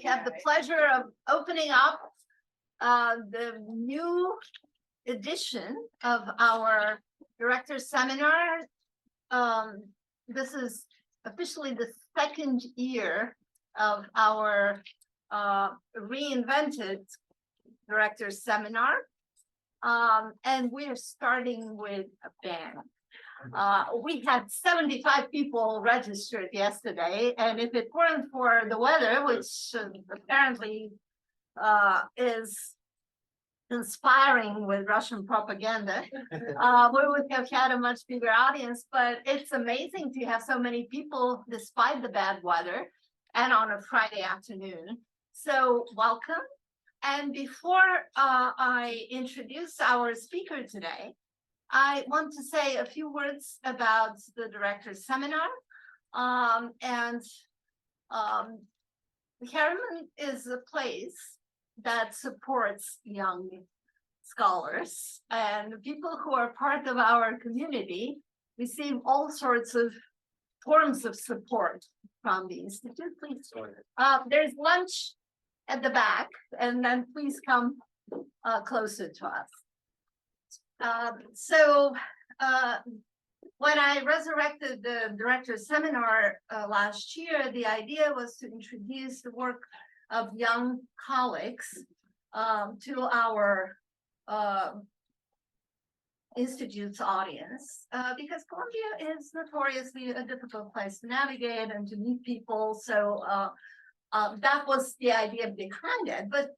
have the pleasure of opening up the new edition of our Director's Seminar. This is officially the second year of our reinvented Director's Seminar. And we're starting with a bang. We had 75 people registered yesterday, and if it weren't for the weather, which apparently is inspiring with Russian propaganda, we would have had a much bigger audience. But it's amazing to have so many people despite the bad weather and on a Friday afternoon. So welcome. And before I introduce our speaker today, I want to say a few words about the Director's Seminar. Kremlin is a place that supports young scholars, and people who are part of our community receive all sorts of forms of support from the Institute. Please, there's lunch at the back, and then please come closer to us. When I resurrected the Director's Seminar last year, the idea was to introduce the work of young colleagues to our Institute's audience, because Columbia is notoriously a difficult place to navigate and to meet people. So that was the idea behind it. But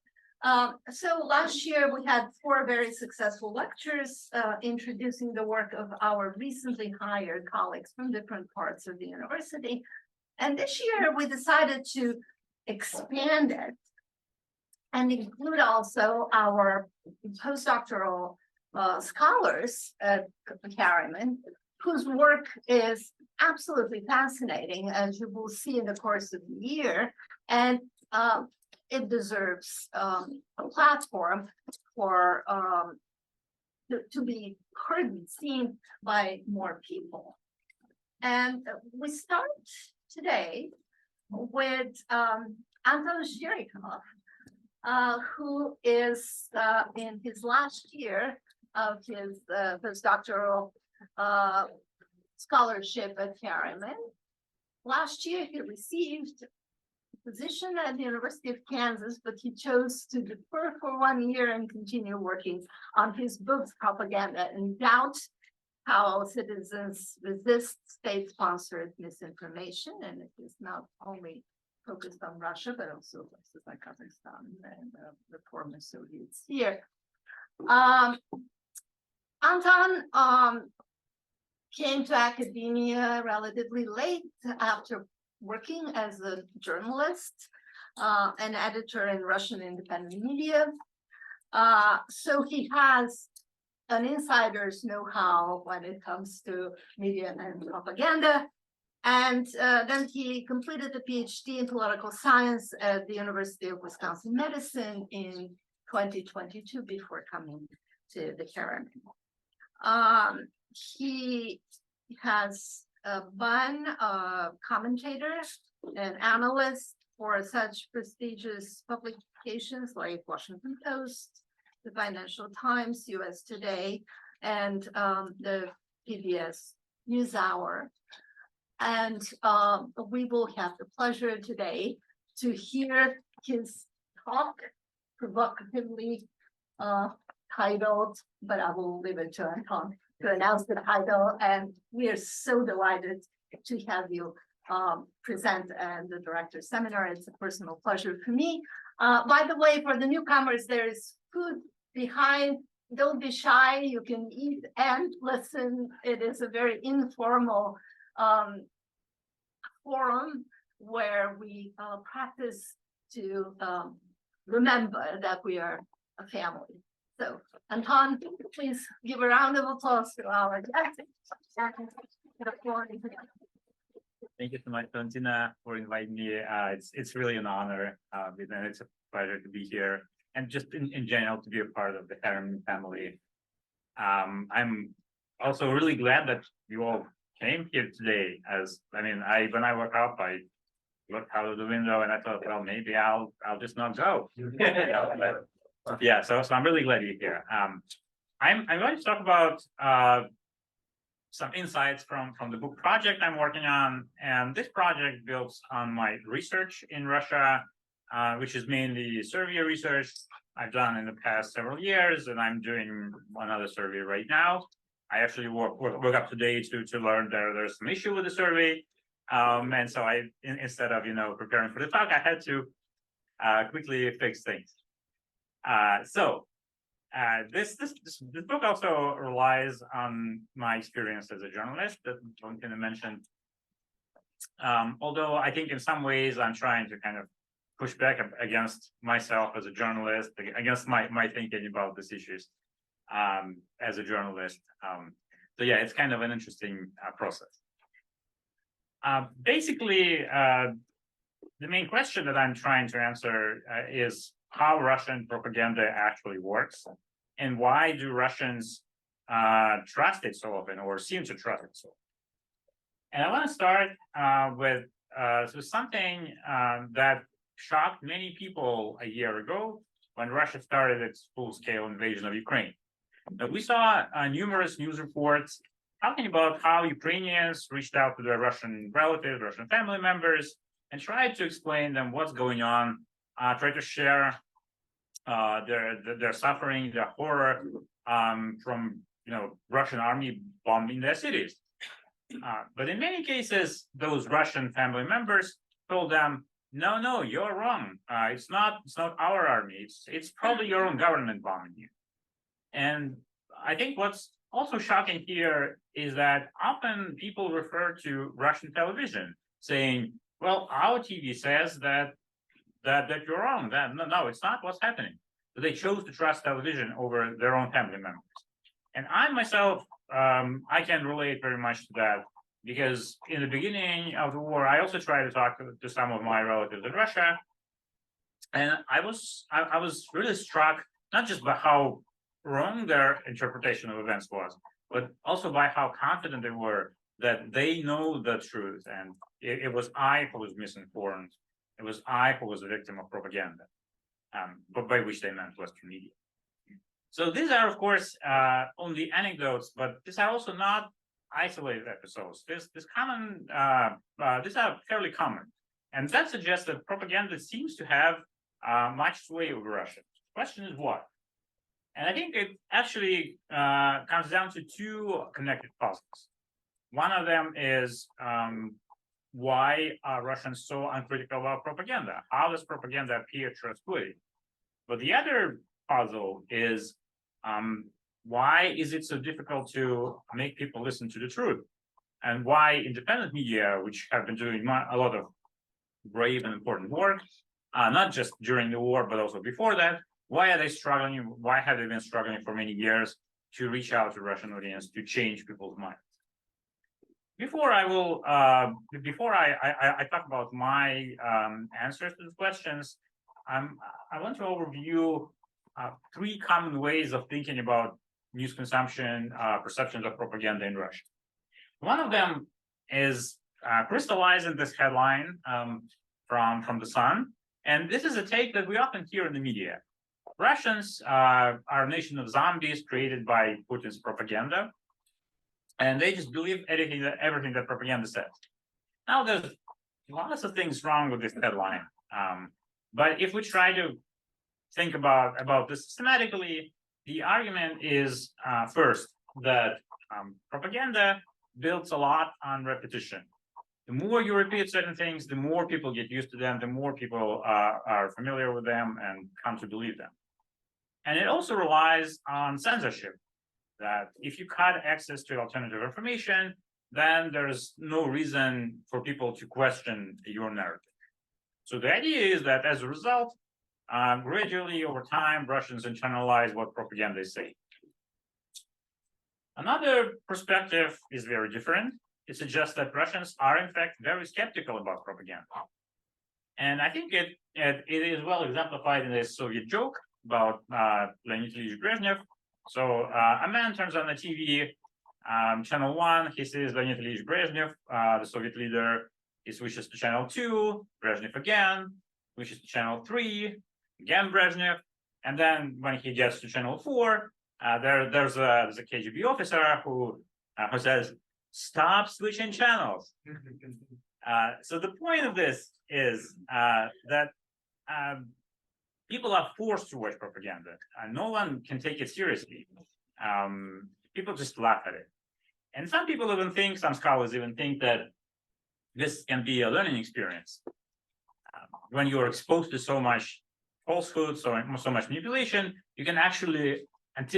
so last year we had 4 very successful lectures introducing the work of our recently hired colleagues from different parts of the university. And this year we decided to expand it and include also our postdoctoral scholars at Kremlin, whose work is absolutely fascinating, as you will see in the course of the year. And it deserves a platform for to be heard and seen by more people. And we start today with Anton Shirikov, who is in his last year of his postdoctoral scholarship at Kremlin. Last year, he received position at the University of Kansas, but he chose to defer for 1 year and continue working on his book, Propaganda and Doubt: How Citizens Resist State-Sponsored Misinformation. And it is not only focused on Russia, but also places like Kazakhstan and the former Soviet sphere. Anton came to academia relatively late after working as a journalist, an editor in Russian independent media. So he has an insider's know-how when it comes to media and propaganda. And then he completed a PhD in political science at the University of Wisconsin-Madison in 2022 before coming to the Kremlin. He has been a commentator and analyst for such prestigious publications like Washington Post, the Financial Times, US Today, and the PBS NewsHour. And we will have the pleasure today to hear his talk, provocatively titled, but I will leave it to Anton to announce the title. And we are so delighted to have you present at the Director's Seminar. It's a personal pleasure for me. By the way, for the newcomers, there is food behind. Don't be shy. You can eat and listen. It is a very informal forum where we practice to remember that we are a family. So, Anton, please give a round of applause to our guest. Thank you so much, Valentina, for inviting me. It's really an honor, and it's a pleasure to be here, and just in general to be a part of the Kremlin family. I'm also really glad that you all came here today. When I woke up, looked out of the window and I thought, well, maybe I'll just not go. Yeah, so I'm really glad you're here. I'm going to talk about some insights from the book project I'm working on, and this project builds on my research in Russia, which is mainly survey research I've done in the past several years, and I'm doing another survey right now. I actually woke up today to learn there's some issue with the survey, and so instead of preparing for the talk, I had to quickly fix things. This book also relies on my experience as a journalist that Valentina mentioned. Although I think in some ways I'm trying to kind of push back against myself as a journalist, against my thinking about these issues as a journalist. So yeah, it's kind of an interesting process. Basically, the main question that I'm trying to answer is how Russian propaganda actually works, and why do Russians trust it so often, or seem to trust it so often. And I want to start with something that shocked many people a year ago when Russia started its full-scale invasion of Ukraine. Now, we saw numerous news reports talking about how Ukrainians reached out to their Russian relatives, Russian family members, and tried to explain them what's going on, try to share their suffering, their horror from Russian army bombing their cities. But in many cases, those Russian family members told them, no, you're wrong. It's not our army. It's probably your own government bombing you. And I think what's also shocking here is that often people refer to Russian television saying, well, our TV says that you're wrong. No, it's not what's happening. But they chose to trust television over their own family members. And I myself, I can relate very much to that, because in the beginning of the war, I also tried to talk to some of my relatives in Russia. And I was really struck, not just by how wrong their interpretation of events was, but also by how confident they were that they know the truth. And it was I who was misinformed. It was I who was a victim of propaganda, but by which they meant Western media. So these are, of course, only anecdotes, but these are also not isolated episodes. These are fairly common, and that suggests that propaganda seems to have much sway over Russia. The question is what? And I think it actually comes down to two connected puzzles. One of them is why are Russians so uncritical about propaganda? How does propaganda appear trustworthy? But the other puzzle is why is it so difficult to make people listen to the truth? And why independent media, which have been doing a lot of brave and important work, not just during the war, but also before that, why are they struggling? Why have they been struggling for many years to reach out to Russian audience, to change people's minds? Before I talk about my answers to the questions, I want to overview three common ways of thinking about news consumption, perceptions of propaganda in Russia. One of them is crystallized in this headline from The Sun, and this is a take that we often hear in the media. Russians are a nation of zombies created by Putin's propaganda, and they just believe everything that propaganda says. Now, there's lots of things wrong with this headline, but if we try to think about this systematically, the argument is first that propaganda builds a lot on repetition. The more you repeat certain things, the more people get used to them, the more people are familiar with them and come to believe them. And it also relies on censorship, that if you cut access to alternative information, then there's no reason for people to question your narrative. So the idea is that as a result, gradually over time, Russians internalize what propaganda is saying. Another perspective is very different. It suggests that Russians are in fact very skeptical about propaganda. And I think it is well exemplified in this Soviet joke about Leonid Ilyich Brezhnev. So a man turns on the TV, channel 1, he sees Leonid Ilyich Brezhnev, the Soviet leader, He switches to channel 2, Brezhnev again, switches to channel 3, again Brezhnev, and then when he gets to channel 4, there's a KGB officer who says, "Stop switching channels." So the point of this is that people are forced to watch propaganda. No one can take it seriously. People just laugh at it. And some people even think, some scholars even think that this can be a learning experience. When you're exposed to so much falsehoods, so much manipulation, you can actually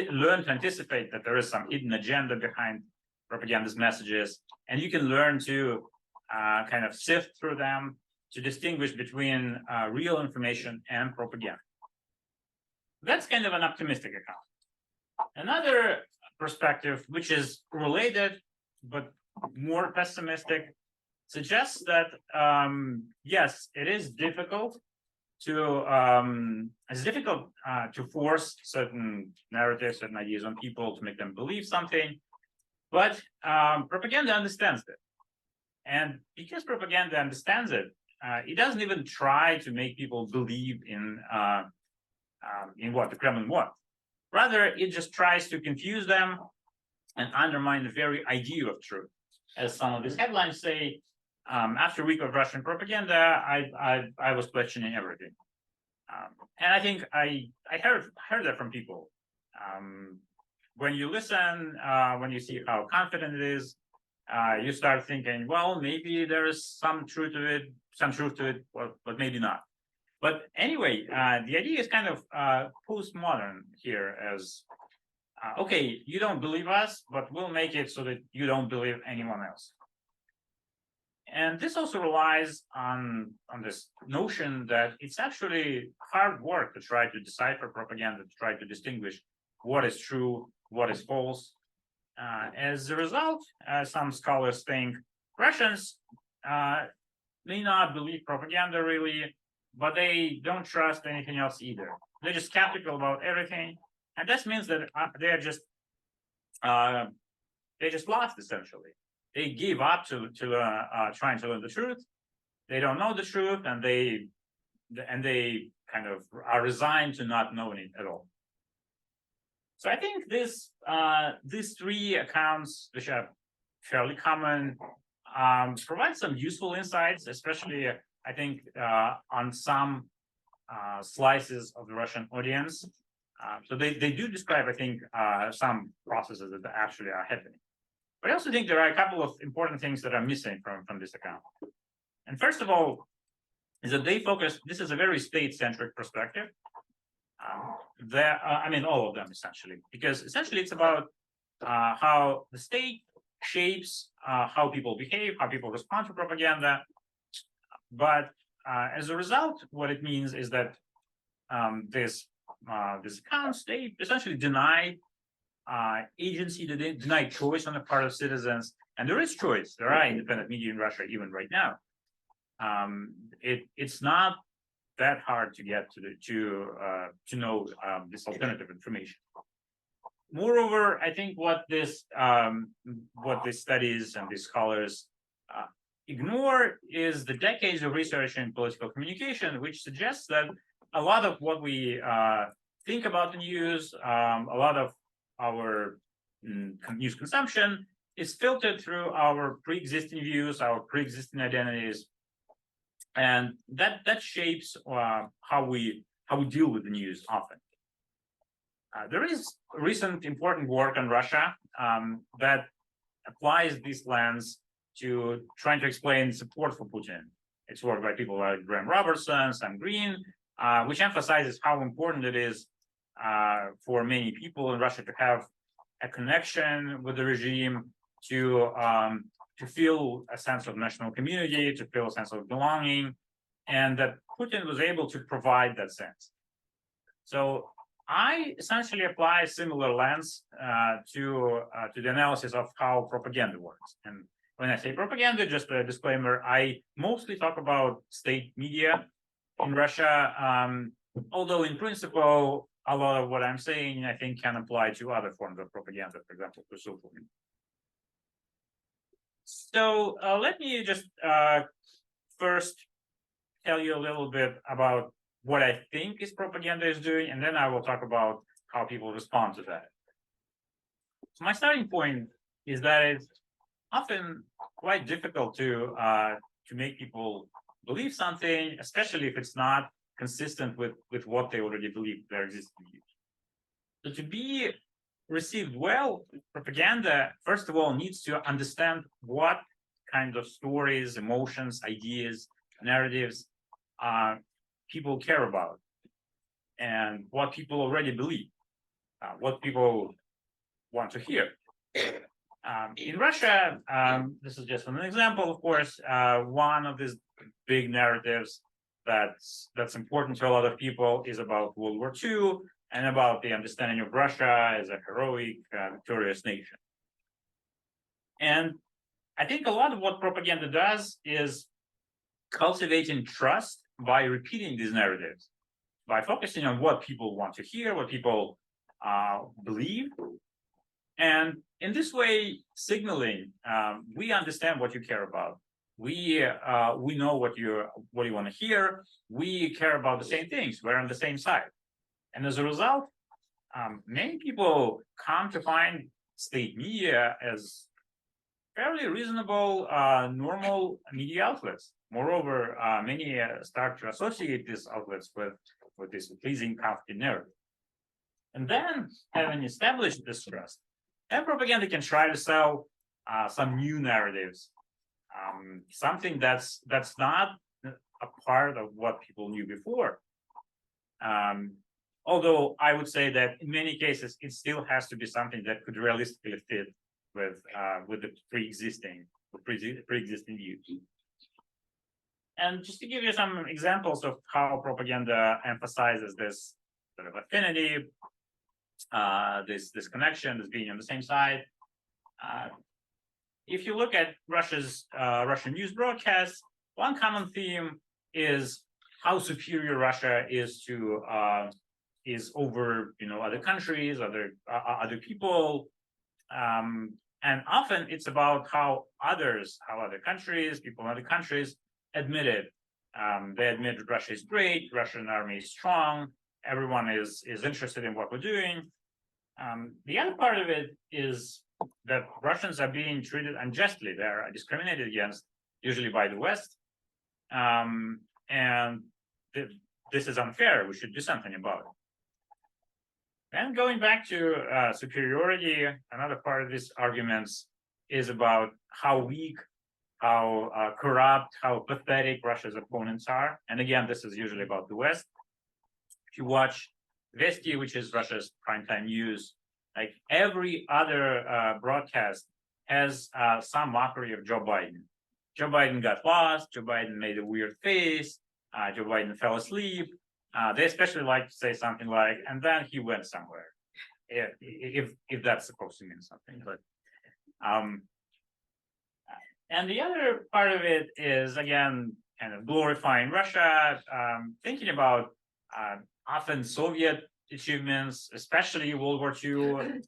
learn to anticipate that there is some hidden agenda behind propagandist messages, and you can learn to kind of sift through them to distinguish between real information and propaganda. That's kind of an optimistic account. Another perspective, which is related but more pessimistic, suggests that yes, it is difficult to force certain narratives, certain ideas on people to make them believe something, but propaganda understands it, and because propaganda understands it, it doesn't even try to make people believe in what the Kremlin wants. Rather, it just tries to confuse them and undermine the very idea of truth. As some of these headlines say, after a week of Russian propaganda, I was questioning everything. And I think I heard that from people. When you listen, when you see how confident it is, you start thinking, well, maybe there is some truth to it, but maybe not. But anyway, the idea is kind of postmodern here, as okay, you don't believe us, but we'll make it so that you don't believe anyone else. And this also relies on this notion that it's actually hard work to try to decipher propaganda, to try to distinguish what is true, what is false. As a result, some scholars think Russians may not believe propaganda really, but they don't trust anything else either. They're just skeptical about everything, and this means that they just lost essentially. They give up to trying to learn the truth. They don't know the truth, and they kind of are resigned to not knowing it at all. So I think these three accounts, which are fairly common, provide some useful insights, especially I think on some slices of the Russian audience. So they do describe, I think, some processes that actually are happening. But I also think there are a couple of important things that are missing from this account. And first of all, is that they focus, this is a very state-centric perspective. I mean, all of them essentially, because essentially it's about how the state shapes how people behave, how people respond to propaganda. But as a result, what it means is that this accounts, they essentially deny agency, they deny choice on the part of citizens. And there is choice. There are independent media in Russia even right now. It's not that hard to get to know this alternative information. Moreover, I think what these studies and these scholars ignore is the decades of research in political communication, which suggests that a lot of what we think about the news, a lot of our news consumption is filtered through our pre-existing views, our pre-existing identities, and that shapes how we deal with the news often. There is recent important work on Russia that applies this lens to trying to explain support for Putin. It's work by people like Graham Robertson, Sam Green, which emphasizes how important it is for many people in Russia to have a connection with the regime, to feel a sense of national community, to feel a sense of belonging, and that Putin was able to provide that sense. So I essentially apply a similar lens to the analysis of how propaganda works. And when I say propaganda, just a disclaimer, I mostly talk about state media in Russia, although in principle, a lot of what I'm saying, I think, can apply to other forms of propaganda, for example, to social media. So let me just first tell you a little bit about what I think is propaganda is doing, and then I will talk about how people respond to that. So my starting point is that it's often quite difficult to make people believe something, especially if it's not consistent with what they already believe, their existing views. So to be received well, propaganda, first of all, needs to understand what kind of stories, emotions, ideas, narratives people care about, and what people already believe, what people want to hear. In Russia, this is just an example, of course, one of these big narratives that's important to a lot of people is about World War II and about the understanding of Russia as a heroic, victorious nation. And I think a lot of what propaganda does is cultivating trust by repeating these narratives, by focusing on what people want to hear, what people believe. And in this way, signaling, we understand what you care about. We know what you want to hear. We care about the same things. We're on the same side. And as a result, many people come to find state media as fairly reasonable, normal media outlets. Moreover, many start to associate these outlets with this pleasing, comforting narrative. And then, having established this trust, and propaganda can try to sell some new narratives, something that's not a part of what people knew before. Although I would say that in many cases, it still has to be something that could realistically fit with the pre-existing views. And just to give you some examples of how propaganda emphasizes this sort of affinity, this connection, this being on the same side. If you look at Russian news broadcasts, one common theme is how superior Russia is over other countries, other people, and often it's about how other countries, people in other countries admit it. They admit that Russia is great, Russian army is strong, everyone is interested in what we're doing. The other part of it is that Russians are being treated unjustly. They're discriminated against, usually by the West. And this is unfair. We should do something about it. And going back to superiority, another part of these arguments is about how weak, how corrupt, how pathetic Russia's opponents are. And again, this is usually about the West. If you watch Vesti, which is Russia's primetime news, like every other broadcast has some mockery of Joe Biden. Joe Biden got lost. Joe Biden made a weird face. Joe Biden fell asleep. They especially like to say something like, and then he went somewhere, if that's supposed to mean something. But and the other part of it is, again, kind of glorifying Russia, thinking about often Soviet achievements, especially World War II,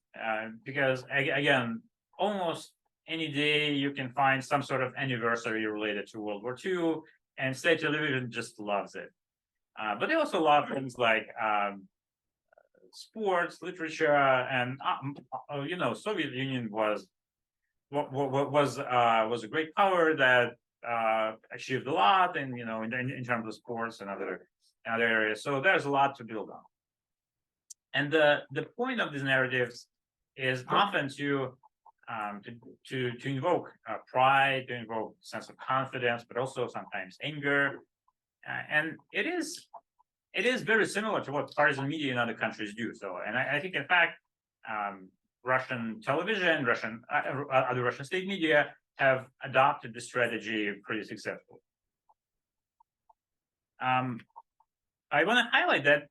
because again, almost any day you can find some sort of anniversary related to World War II, and state television just loves it. But they also love things like sports, literature, and Soviet Union was a great power that achieved a lot, and in terms of sports and other areas. So there's a lot to build on. And the point of these narratives is often to invoke pride, to invoke sense of confidence, but also sometimes anger. And it is very similar to what partisan media in other countries do. So, and I think, in fact, Russian television, other Russian state media have adopted this strategy pretty successfully. I want to highlight that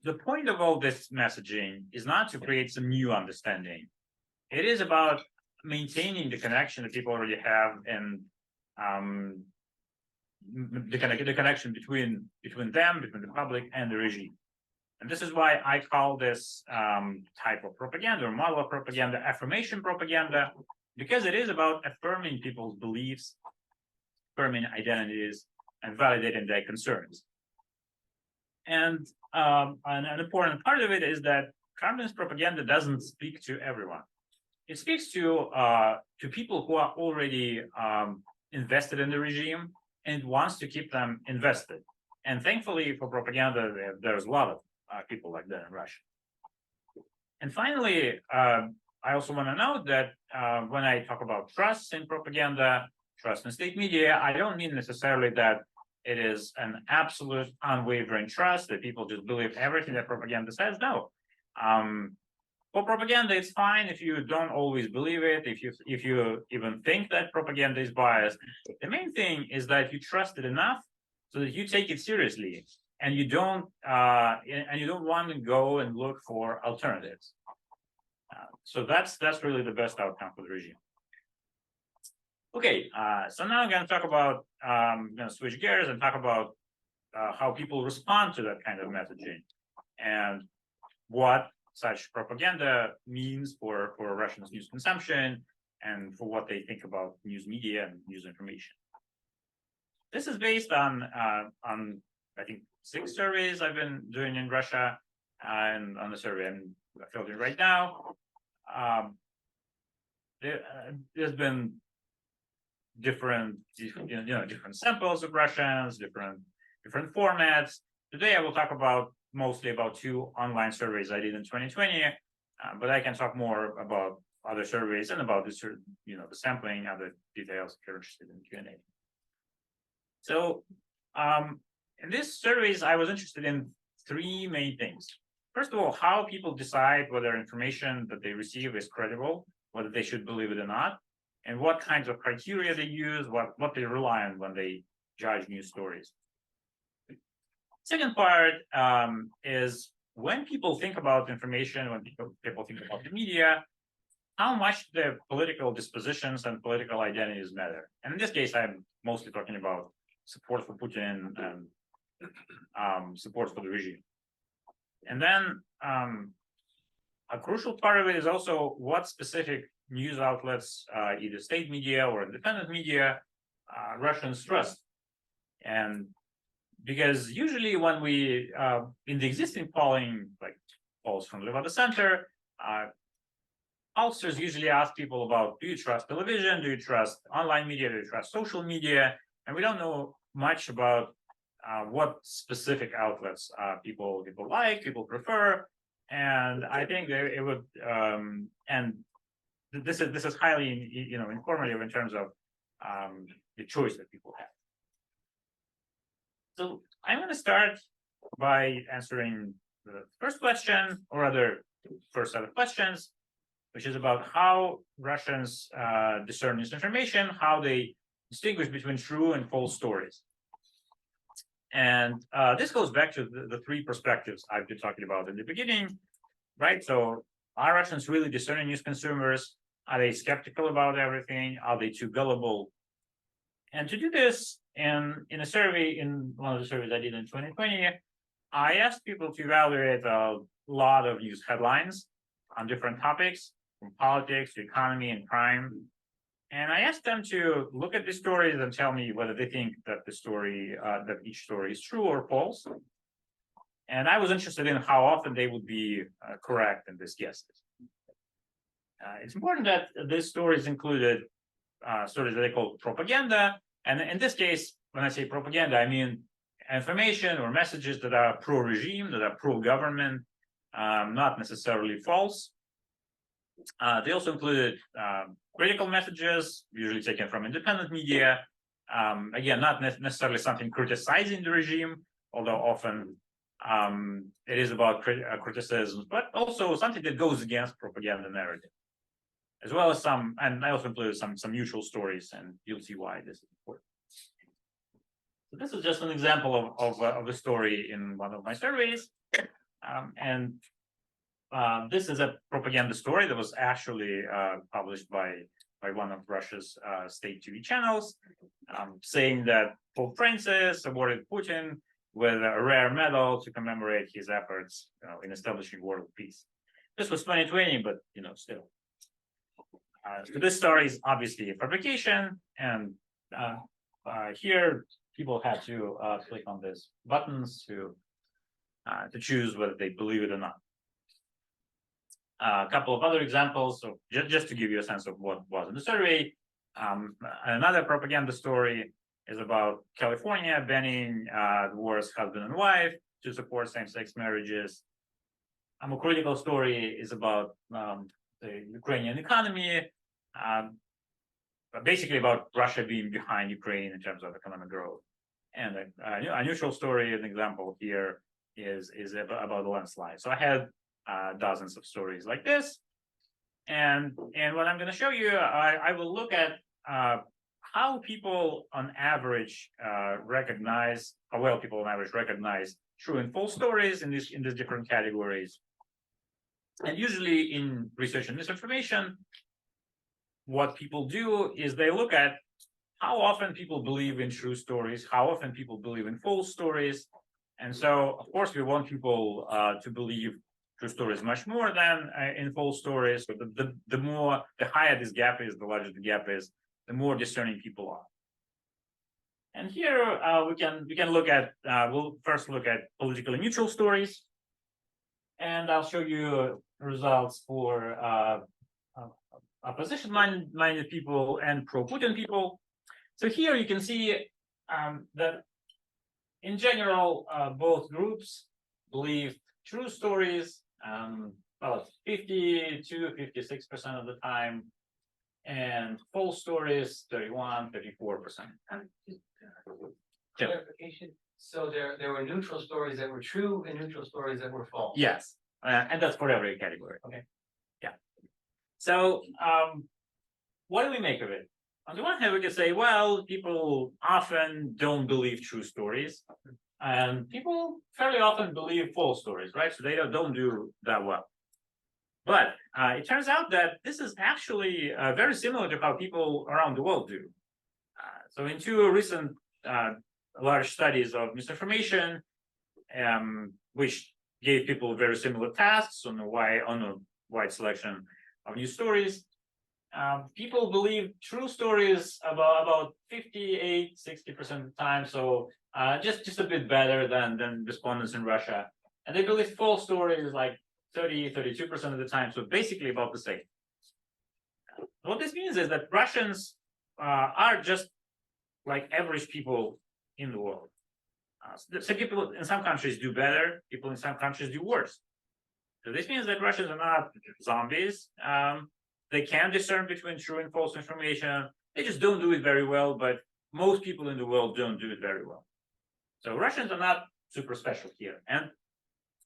the point of all this messaging is not to create some new understanding. It is about maintaining the connection that people already have, and the connection between them, between the public and the regime. And this is why I call this type of propaganda or model of propaganda affirmation propaganda, because it is about affirming people's beliefs, affirming identities, and validating their concerns. And an important part of it is that Kremlin's propaganda doesn't speak to everyone. It speaks to people who are already invested in the regime and wants to keep them invested. And thankfully for propaganda, there's a lot of people like that in Russia. And finally, I also want to note that when I talk about trust in propaganda, trust in state media, I don't mean necessarily that it is an absolute unwavering trust that people just believe everything that propaganda says. No. For propaganda, it's fine if you don't always believe it, if you even think that propaganda is biased. The main thing is that you trust it enough so that you take it seriously, and you don't want to go and look for alternatives. So that's really the best outcome for the regime. Okay, so now I'm going to talk about, I'm going to switch gears and talk about how people respond to that kind of messaging and what such propaganda means for Russians' news consumption and for what they think about news media and news information. This is based on I think 6 surveys I've been doing in Russia, and on the survey I'm filtering right now. There's been different samples of Russians, different formats. Today I will talk mostly about 2 online surveys I did in 2020, but I can talk more about other surveys and about the sampling, other details if you're interested in Q&A. So in these surveys, I was interested in 3 main things. First of all, how people decide whether information that they receive is credible, whether they should believe it or not, and what kinds of criteria they use, what they rely on when they judge news stories. Second part is when people think about information, when people think about the media, how much their political dispositions and political identities matter. And in this case, I'm mostly talking about support for Putin and support for the regime. And then a crucial part of it is also what specific news outlets, either state media or independent media, Russians trust. And because usually when we, in the existing polling, like polls from Levada Center, pollsters usually ask people about, do you trust television? Do you trust online media? Do you trust social media? And we don't know much about what specific outlets people like, people prefer. And I think that it would, and this is highly, informative in terms of the choice that people have. So I'm going to start by answering the first question, or rather, first set of questions, which is about how Russians discern misinformation, how they distinguish between true and false stories. And this goes back to the 3 perspectives I've been talking about in the beginning, right? So are Russians really discerning news consumers? Are they skeptical about everything? Are they too gullible? And to do this, in a survey, in one of the surveys I did in 2020, I asked people to evaluate a lot of news headlines on different topics, from politics to economy and crime. And I asked them to look at the stories and tell me whether they think that that each story is true or false. And I was interested in how often they would be correct in these guesses. It's important that these stories included stories that they call propaganda. And in this case, when I say propaganda, I mean information or messages that are pro-regime, that are pro-government, not necessarily false. They also included critical messages, usually taken from independent media. Again, not necessarily something criticizing the regime, although often it is about criticism, but also something that goes against propaganda narrative, as well as and I also included some neutral stories, and you'll see why this is important. So this is just an example of a story in one of my surveys, and this is a propaganda story that was actually published by one of Russia's state TV channels, saying that Pope Francis awarded Putin with a rare medal to commemorate his efforts in establishing world peace. This was 2020, but still. So this story is obviously a fabrication, and here people have to click on these buttons to choose whether they believe it or not. A couple of other examples, so just to give you a sense of what was in the survey. Another propaganda story is about California banning divorced husband and wife to support same-sex marriages. A more critical story is about the Ukrainian economy, basically about Russia being behind Ukraine in terms of economic growth. And a neutral story, an example here is about the landslide. So I had dozens of stories like this, and what I'm going to show you, I will look at how people on average recognize, how well people on average recognize true and false stories in these different categories. And usually in research and misinformation, what people do is they look at how often people believe in true stories, how often people believe in false stories. And so, of course, we want people to believe true stories much more than in false stories. So the higher this gap is, the larger the gap is, the more discerning people are. And here we can look at, we'll first look at politically neutral stories. And I'll show you results for opposition-minded people and pro-Putin people. So here you can see that in general, both groups believe true stories, well, 52, 56% of the time, and false stories, 31, 34%. Clarification. So there were neutral stories that were true and neutral stories that were false. Yes, and that's for every category. Okay. Yeah. So what do we make of it? On the one hand, we can say, well, people often don't believe true stories, and people fairly often believe false stories, right? So they don't do that well. But it turns out that this is actually very similar to how people around the world do. So in two recent large studies of misinformation, which gave people very similar tasks on a wide selection of news stories, people believe true stories about 58, 60% of the time. So just a bit better than respondents in Russia. And they believe false stories like 30, 32% of the time. So basically about the same. What this means is that Russians are just like average people in the world. So people in some countries do better, people in some countries do worse. So this means that Russians are not zombies. They can discern between true and false information. They just don't do it very well, but most people in the world don't do it very well. So Russians are not super special here. And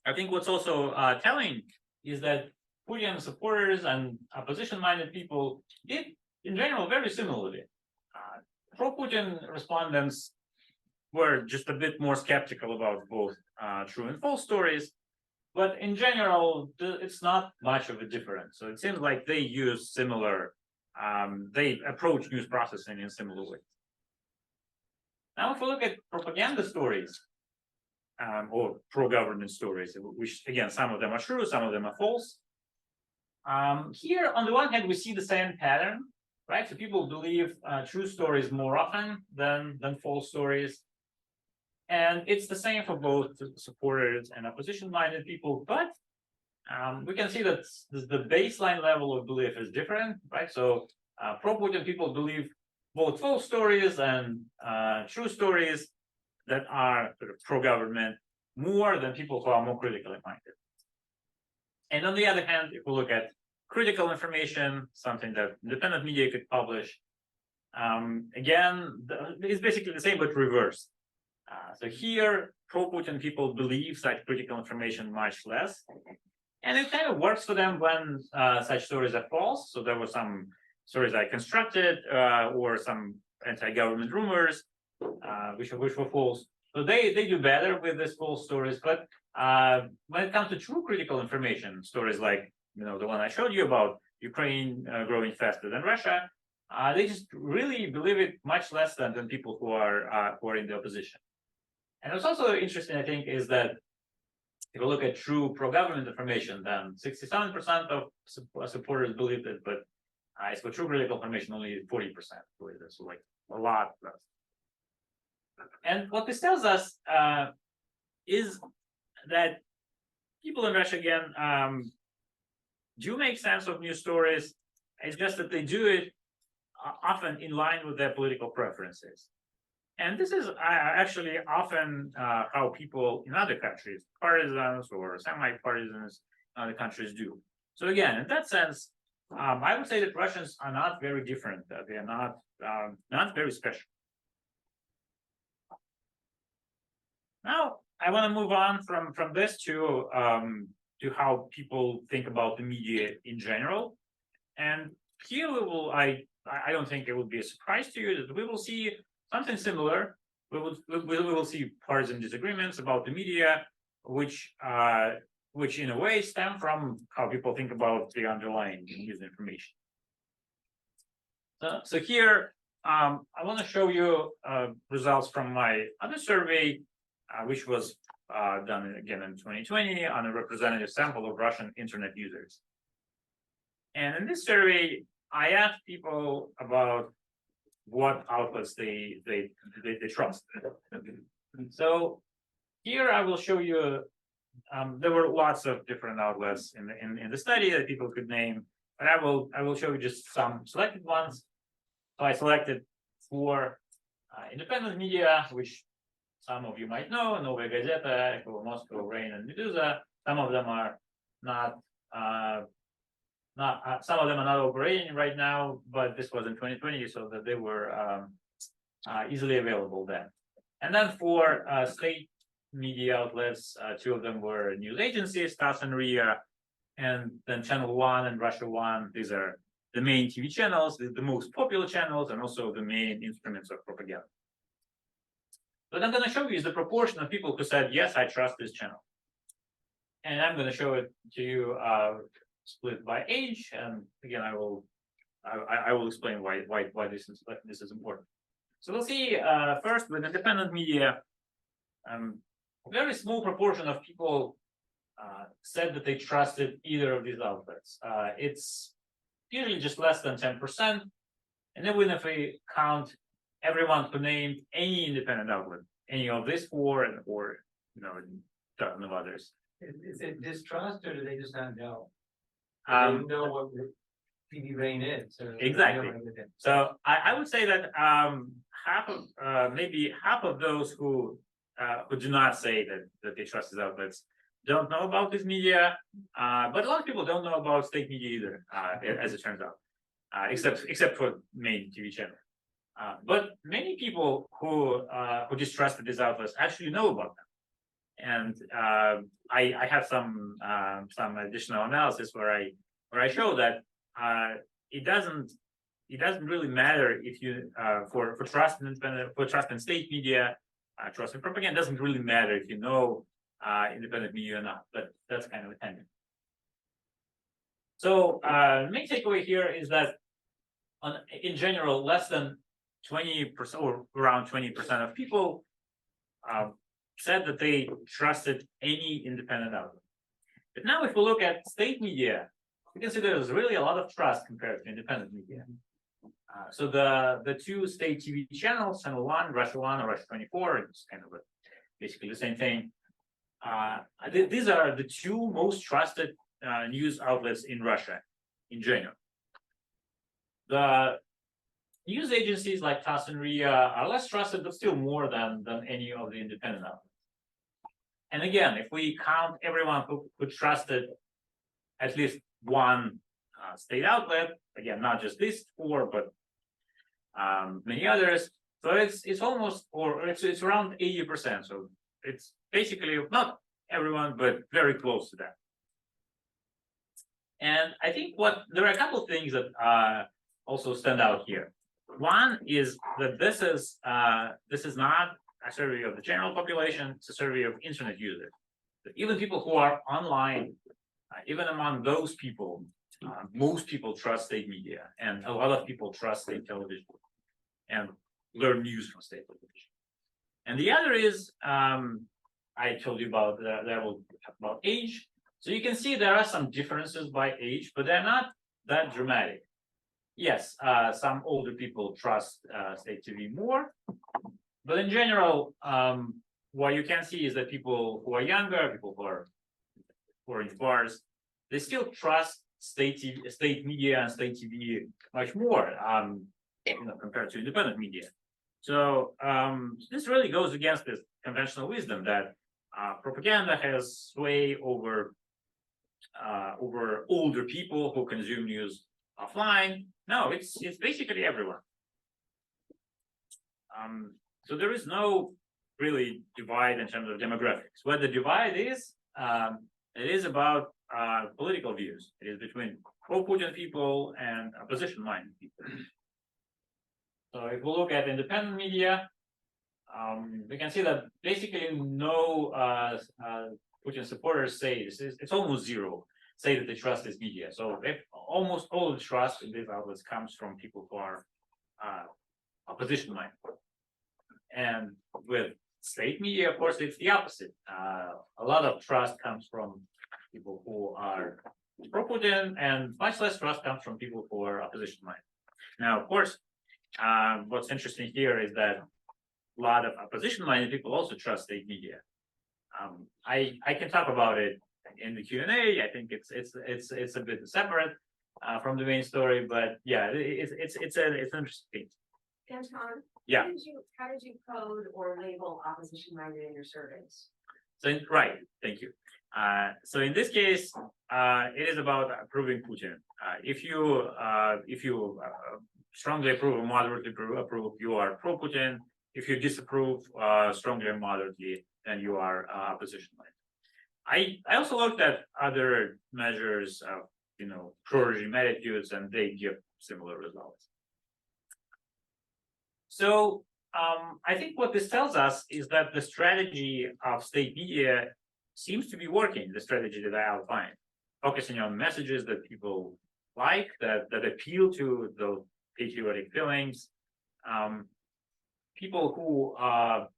I think what's also telling is that Putin supporters and opposition-minded people did, in general, very similarly. Pro-Putin respondents were just a bit more skeptical about both true and false stories. But in general, it's not much of a difference. So it seems like they use similar, they approach news processing in similar ways. Now, if we look at propaganda stories, or pro-government stories, which again, some of them are true, some of them are false. Here, on the one hand, we see the same pattern, right? So people believe true stories more often than false stories. And it's the same for both supporters and opposition-minded people, but we can see that the baseline level of belief is different, right? So pro-Putin people believe both false stories and true stories that are sort of pro-government more than people who are more critically minded. And on the other hand, if we look at critical information, something that independent media could publish, again, it's basically the same but reversed. So here, pro-Putin people believe such critical information much less. And it kind of works for them when such stories are false. So there were some stories I constructed or some anti-government rumors, which were false. So they do better with these false stories. But when it comes to true critical information, stories like the one I showed you about Ukraine growing faster than Russia, they just really believe it much less than people who are in the opposition. And what's also interesting, I think, is that if you look at true pro-government information, then 67% of supporters believe it, but As for true critical information, only 40%. So like a lot less. And what this tells us is that people in Russia, again, do make sense of news stories. It's just that they do it often in line with their political preferences. And this is actually often how people in other countries, partisans or semi-partisans in other countries do. So again, in that sense, I would say that Russians are not very different. They are not very special. Now, I want to move on from this to how people think about the media in general. And here we will, I don't think it will be a surprise to you that we will see something similar. We will see partisan disagreements about the media, which in a way stem from how people think about the underlying news information. So here, I want to show you results from my other survey, which was done again in 2020 on a representative sample of Russian internet users. And in this survey, I asked people about what outlets they trust. So here I will show you. There were lots of different outlets in the study that people could name, but I will show you just some selected ones. So I selected 4 independent media, which some of you might know: Novaya Gazeta, Echo Moscow, Rain, and Meduza. Some of them are not. Some of them are not operating right now, but this was in 2020, so that they were easily available then. And then for state media outlets, 2 of them were news agencies, TASS and RIA, and then Channel 1 and Russia 1. These are the main TV channels, the most popular channels, and also the main instruments of propaganda. What I'm going to show you is the proportion of people who said, yes, I trust this channel. And I'm going to show it to you split by age, and again, I will explain why this is important. So we'll see first with independent media. A very small proportion of people said that they trusted either of these outlets. It's usually just less than 10%, and even if we count everyone who named any independent outlet, any of these 4 or a dozen of others. Is it distrust, or do they just not know? They Um, know what TV Rain is. Exactly. So I would say that maybe half of those who do not say that they trust these outlets don't know about this media, but a lot of people don't know about state media either, as it turns out, except for main TV channel. But many people who distrusted these outlets actually know about them. And I have some additional analysis where I show that it doesn't really matter if you for trust in state media, trust in propaganda, doesn't really matter if you know independent media or not. But that's kind of a tangent. So the main takeaway here is that in general, less than 20% or around 20% of people said that they trusted any independent outlet. But now if we look at state media, we can see there's really a lot of trust compared to independent media. So the 2 state TV channels, Channel 1, Russia 1, or Russia 24, it's kind of basically the same thing. These are the 2 most trusted news outlets in Russia in general. The news agencies like TASS and RIA are less trusted, but still more than any of the independent outlets. And again, if we count everyone who trusted at least one state outlet, again, not just these 4, but many others, so it's almost, or it's around 80%. So it's basically not everyone, but very close to that. And I think there are a couple of things that also stand out here. One is that this is not a survey of the general population; it's a survey of internet users. Even people who are online, even among those people, most people trust state media, and a lot of people trust state television and learn news from state television. And the other is, I told you about about age. So you can see there are some differences by age, but they're not that dramatic. yes, some older people trust state TV more, but in general, what you can see is that people who are younger, people who are in bars, they still trust state TV, state media and state TV much more, compared to independent media. So this really goes against this conventional wisdom that propaganda has sway over older people who consume news offline. No, it's basically everyone. So there is no really divide in terms of demographics. What the divide is, it is about political views. It is between pro-Putin people and opposition-minded people. So if we look at independent media, we can see that basically no Putin supporters say this is, it's almost zero, say that they trust this media. So if almost all the trust in these outlets comes from people who are opposition minded. And with state media, of course, it's the opposite. A lot of trust comes from people who are pro-Putin, and much less trust comes from people who are opposition minded. Now, of course, what's interesting here is that a lot of opposition-minded people also trust state media. I can talk about it in the Q&A. I think it's a bit separate from the main story, but yeah, it's an interesting thing. Anton, Yeah. how did you code or label opposition-minded in your surveys? So right, thank you. So in this case, it is about approving Putin. If you strongly approve or moderately approve, you are pro-Putin. If you disapprove strongly or moderately, then you are opposition-minded. I also looked at other measures of pro-regime attitudes, and they give similar results. So I think what this tells us is that the strategy of state media seems to be working. The strategy that I outlined, focusing on messages that people like, that appeal to the patriotic feelings. People who are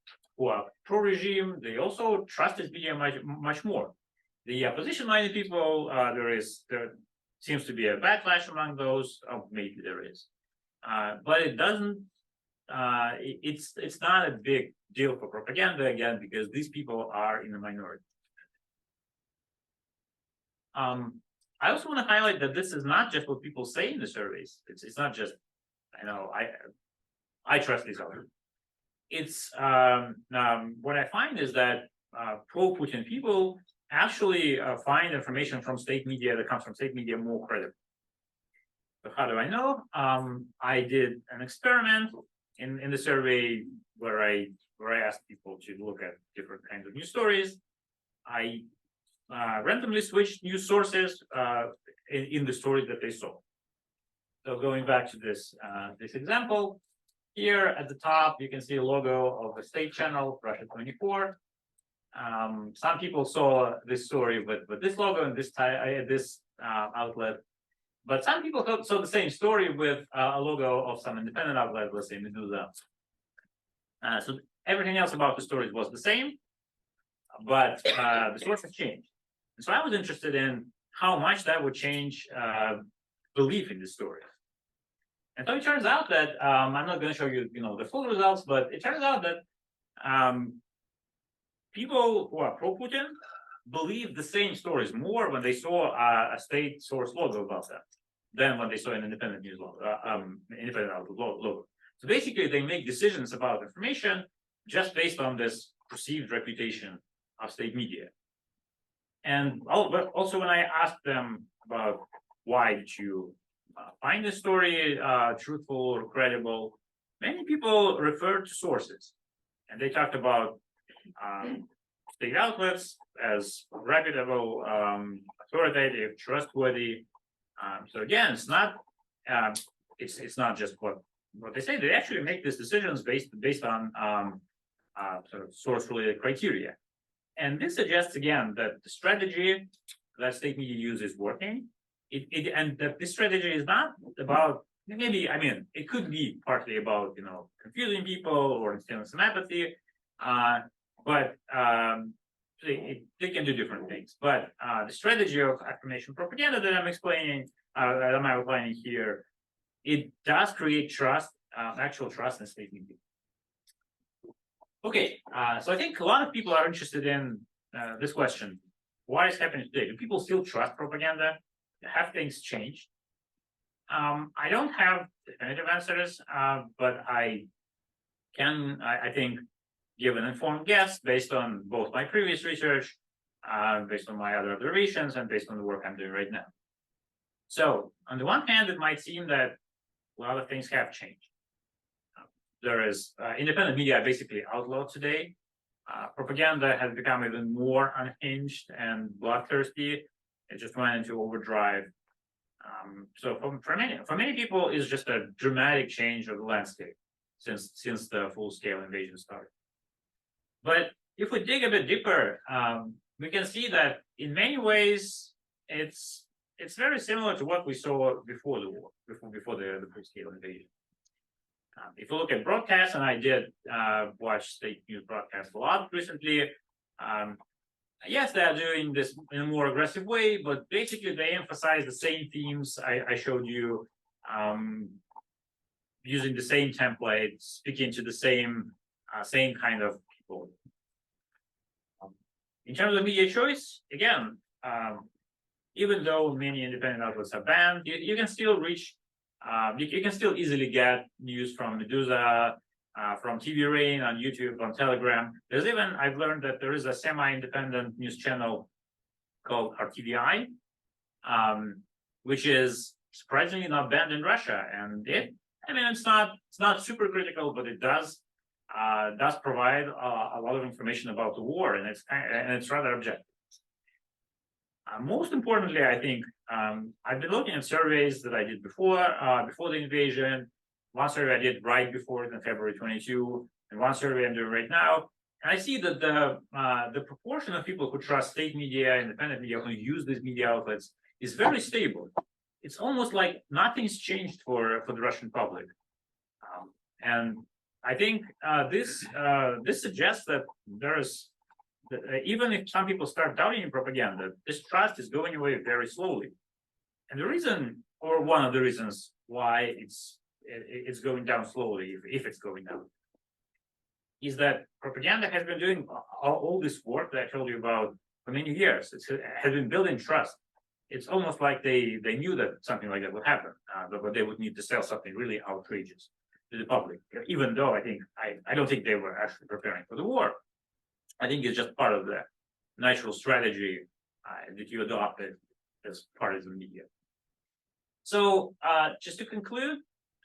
pro-regime, they also trust this media much more. The opposition-minded people, there seems to be a backlash among those. Maybe there is, but it doesn't. It's not a big deal for propaganda again, because these people are in the minority. I also want to highlight that this is not just what people say in the surveys. It's not just I trust these others. It's what I find is that pro-Putin people actually find information from state media that comes from state media more credible. So how do I know? I did an experiment in the survey where I asked people to look at different kinds of news stories. I randomly switched news sources in the stories that they saw. So going back to this example, here at the top you can see a logo of a state channel, Russia 24. Some people saw this story with this logo and this outlet, but some people saw the same story with a logo of some independent outlet, let's say Medusa. So everything else about the stories was the same, but the sources changed. And so I was interested in how much that would change belief in the story. And so it turns out that I'm not going to show you, the full results, but it turns out that people who are pro-Putin believe the same stories more when they saw a state source logo about them than when they saw an independent news logo, independent outlet logo. So basically, they make decisions about information just based on this perceived reputation of state media. And also, when I asked them about why did you find this story truthful or credible, many people referred to sources, and they talked about state outlets as reputable, authoritative, trustworthy. So again, it's not just what they say. They actually make these decisions based on sort of source-related criteria. And this suggests again that the strategy that state media uses is working. And that this strategy is not about it could be partly about confusing people or instilling some apathy, but they can do different things. But the strategy of affirmation propaganda that I'm explaining, that I'm outlining here, it does create trust, actual trust in state media. Okay, so I think a lot of people are interested in this question. What is happening today? Do people still trust propaganda? Have things changed? I don't have definitive answers, but I can, I think, give an informed guess based on both my previous research, based on my other observations, and based on the work I'm doing right now. So, on the one hand, it might seem that a lot of things have changed. There is independent media are basically outlawed today. Propaganda has become even more unhinged and bloodthirsty. It just went into overdrive. So for many people, it's just a dramatic change of the landscape since the full-scale invasion started. But if we dig a bit deeper, we can see that in many ways it's very similar to what we saw before the war, before the full-scale invasion. If you look at broadcasts, and I did watch state news broadcasts a lot recently, yes, they are doing this in a more aggressive way, but basically they emphasize the same themes I showed you, using the same template, speaking to the same kind of people. In terms of media choice, again, even though many independent outlets are banned, you can still reach. You can still easily get news from Medusa, from TV Rain, on YouTube, on Telegram. There's even, I've learned that there is a semi-independent news channel called RTVI, which is surprisingly not banned in Russia. And it's not super critical, but it does provide a lot of information about the war, and it's rather objective. Most importantly, I think I've been looking at surveys that I did before the invasion. One survey I did right before it in February 22, and one survey I'm doing right now. And I see that the proportion of people who trust state media, independent media, who use these media outlets is very stable. It's almost like nothing's changed for the Russian public. And I think this suggests that there's even if some people start doubting propaganda, this trust is going away very slowly. And the reason, or one of the reasons why it's going down slowly, if it's going down, is that propaganda has been doing all this work that I told you about for many years. It has been building trust. It's almost like they knew that something like that would happen, but they would need to sell something really outrageous to the public. Even though I don't think they were actually preparing for the war. I think it's just part of the natural strategy that you adopted as part of the media. So just to conclude,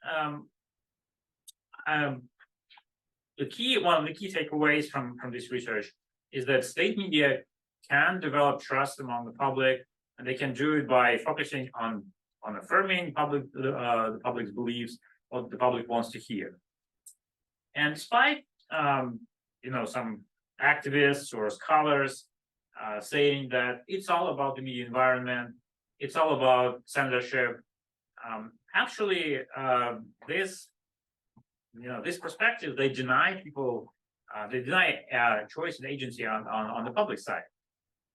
one of the key takeaways from this research is that state media can develop trust among the public, and they can do it by focusing on affirming the public's beliefs, what the public wants to hear. And despite some activists or scholars saying that it's all about the media environment, it's all about censorship. Actually, this perspective, they deny people, they deny choice and agency on the public side,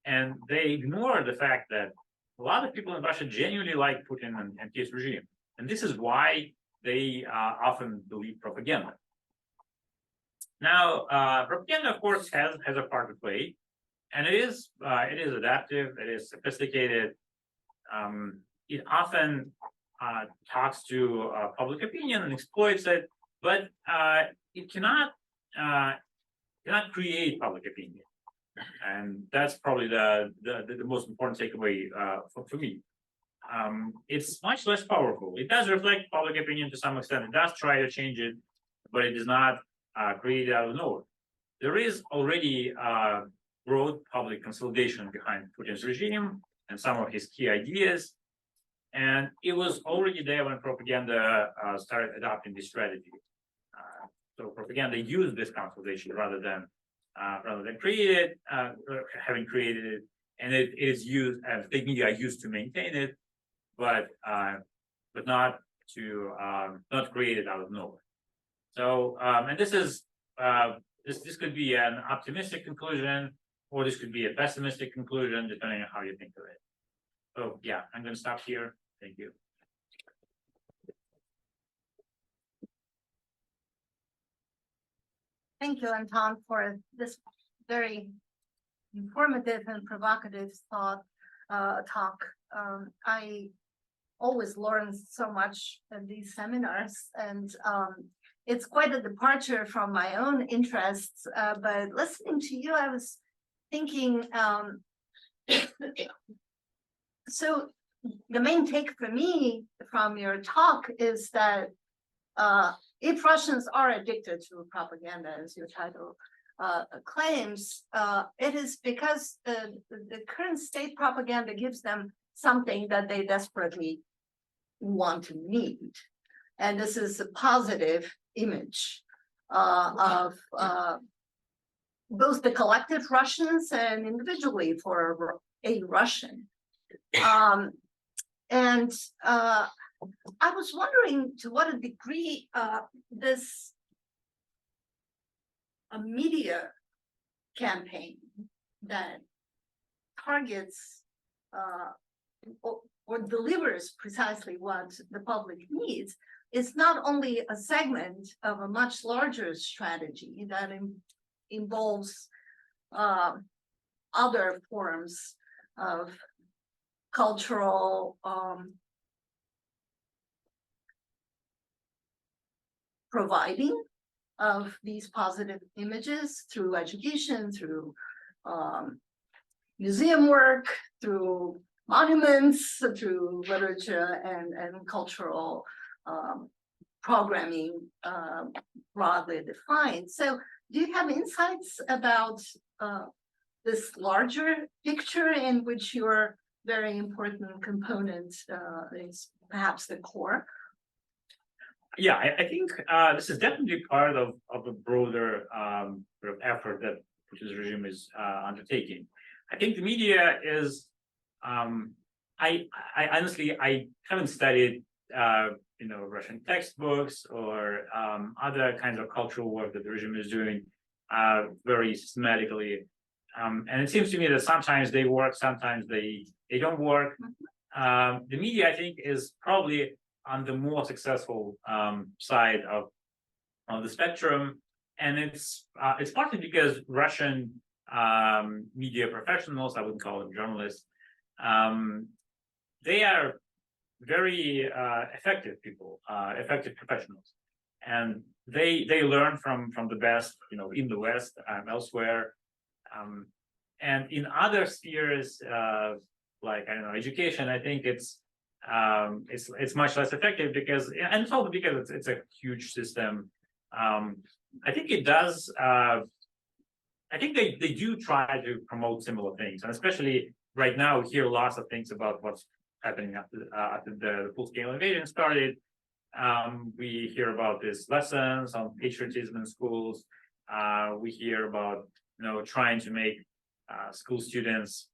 and they ignore the fact that a lot of people in Russia genuinely like Putin and his regime, and this is why they often believe propaganda. Now, propaganda, of course, has a part to play, and it is adaptive, it is sophisticated. It often talks to public opinion and exploits it, but it cannot create public opinion, and that's probably the most important takeaway for me. It's much less powerful. It does reflect public opinion to some extent. It does try to change it, but it is not created out of nowhere. There is already broad public consolidation behind Putin's regime and some of his key ideas, and it was already there when propaganda started adopting this strategy. So propaganda used this consolidation rather than create it, having created it, and it is used as big media are used to maintain it, but not create it out of nowhere. So, and this is this could be an optimistic conclusion, or this could be a pessimistic conclusion, depending on how you think of it. So, yeah, I'm going to stop here. Thank you. Thank you, Anton, for this very informative and provocative talk. I always learn so much in these seminars, and it's quite a departure from my own interests. But listening to you, I was thinking, so the main take for me from your talk is that if Russians are addicted to propaganda, as your title claims, it is because the current state propaganda gives them something that they desperately want to need. And this is a positive image of both the collective Russians and individually for a Russian. And I was wondering to what a degree this a media campaign that targets or delivers precisely what the public needs is not only a segment of a much larger strategy that involves other forms of cultural providing of these positive images through education, through museum work, through monuments, through literature and cultural programming broadly defined. So do you have insights about this larger picture in which your very important component is perhaps the core? Yeah, I think this is definitely part of a broader sort of effort that Putin's regime is undertaking. I think the media is. I honestly haven't studied Russian textbooks or other kinds of cultural work that the regime is doing very systematically, and it seems to me that sometimes they work, sometimes they don't work. The media, I think, is probably on the more successful side of the spectrum, and it's partly because Russian media professionals, I wouldn't call them journalists, they are very effective people, effective professionals, and they learn from the best, in the West, elsewhere, and in other spheres, like education. I think it's much less effective because, and it's also because it's a huge system. I think it does. I think they do try to promote similar things, and especially right now, we hear lots of things about what's happening after the full-scale invasion started. We hear about these lessons on patriotism in schools. We hear about trying to make school students,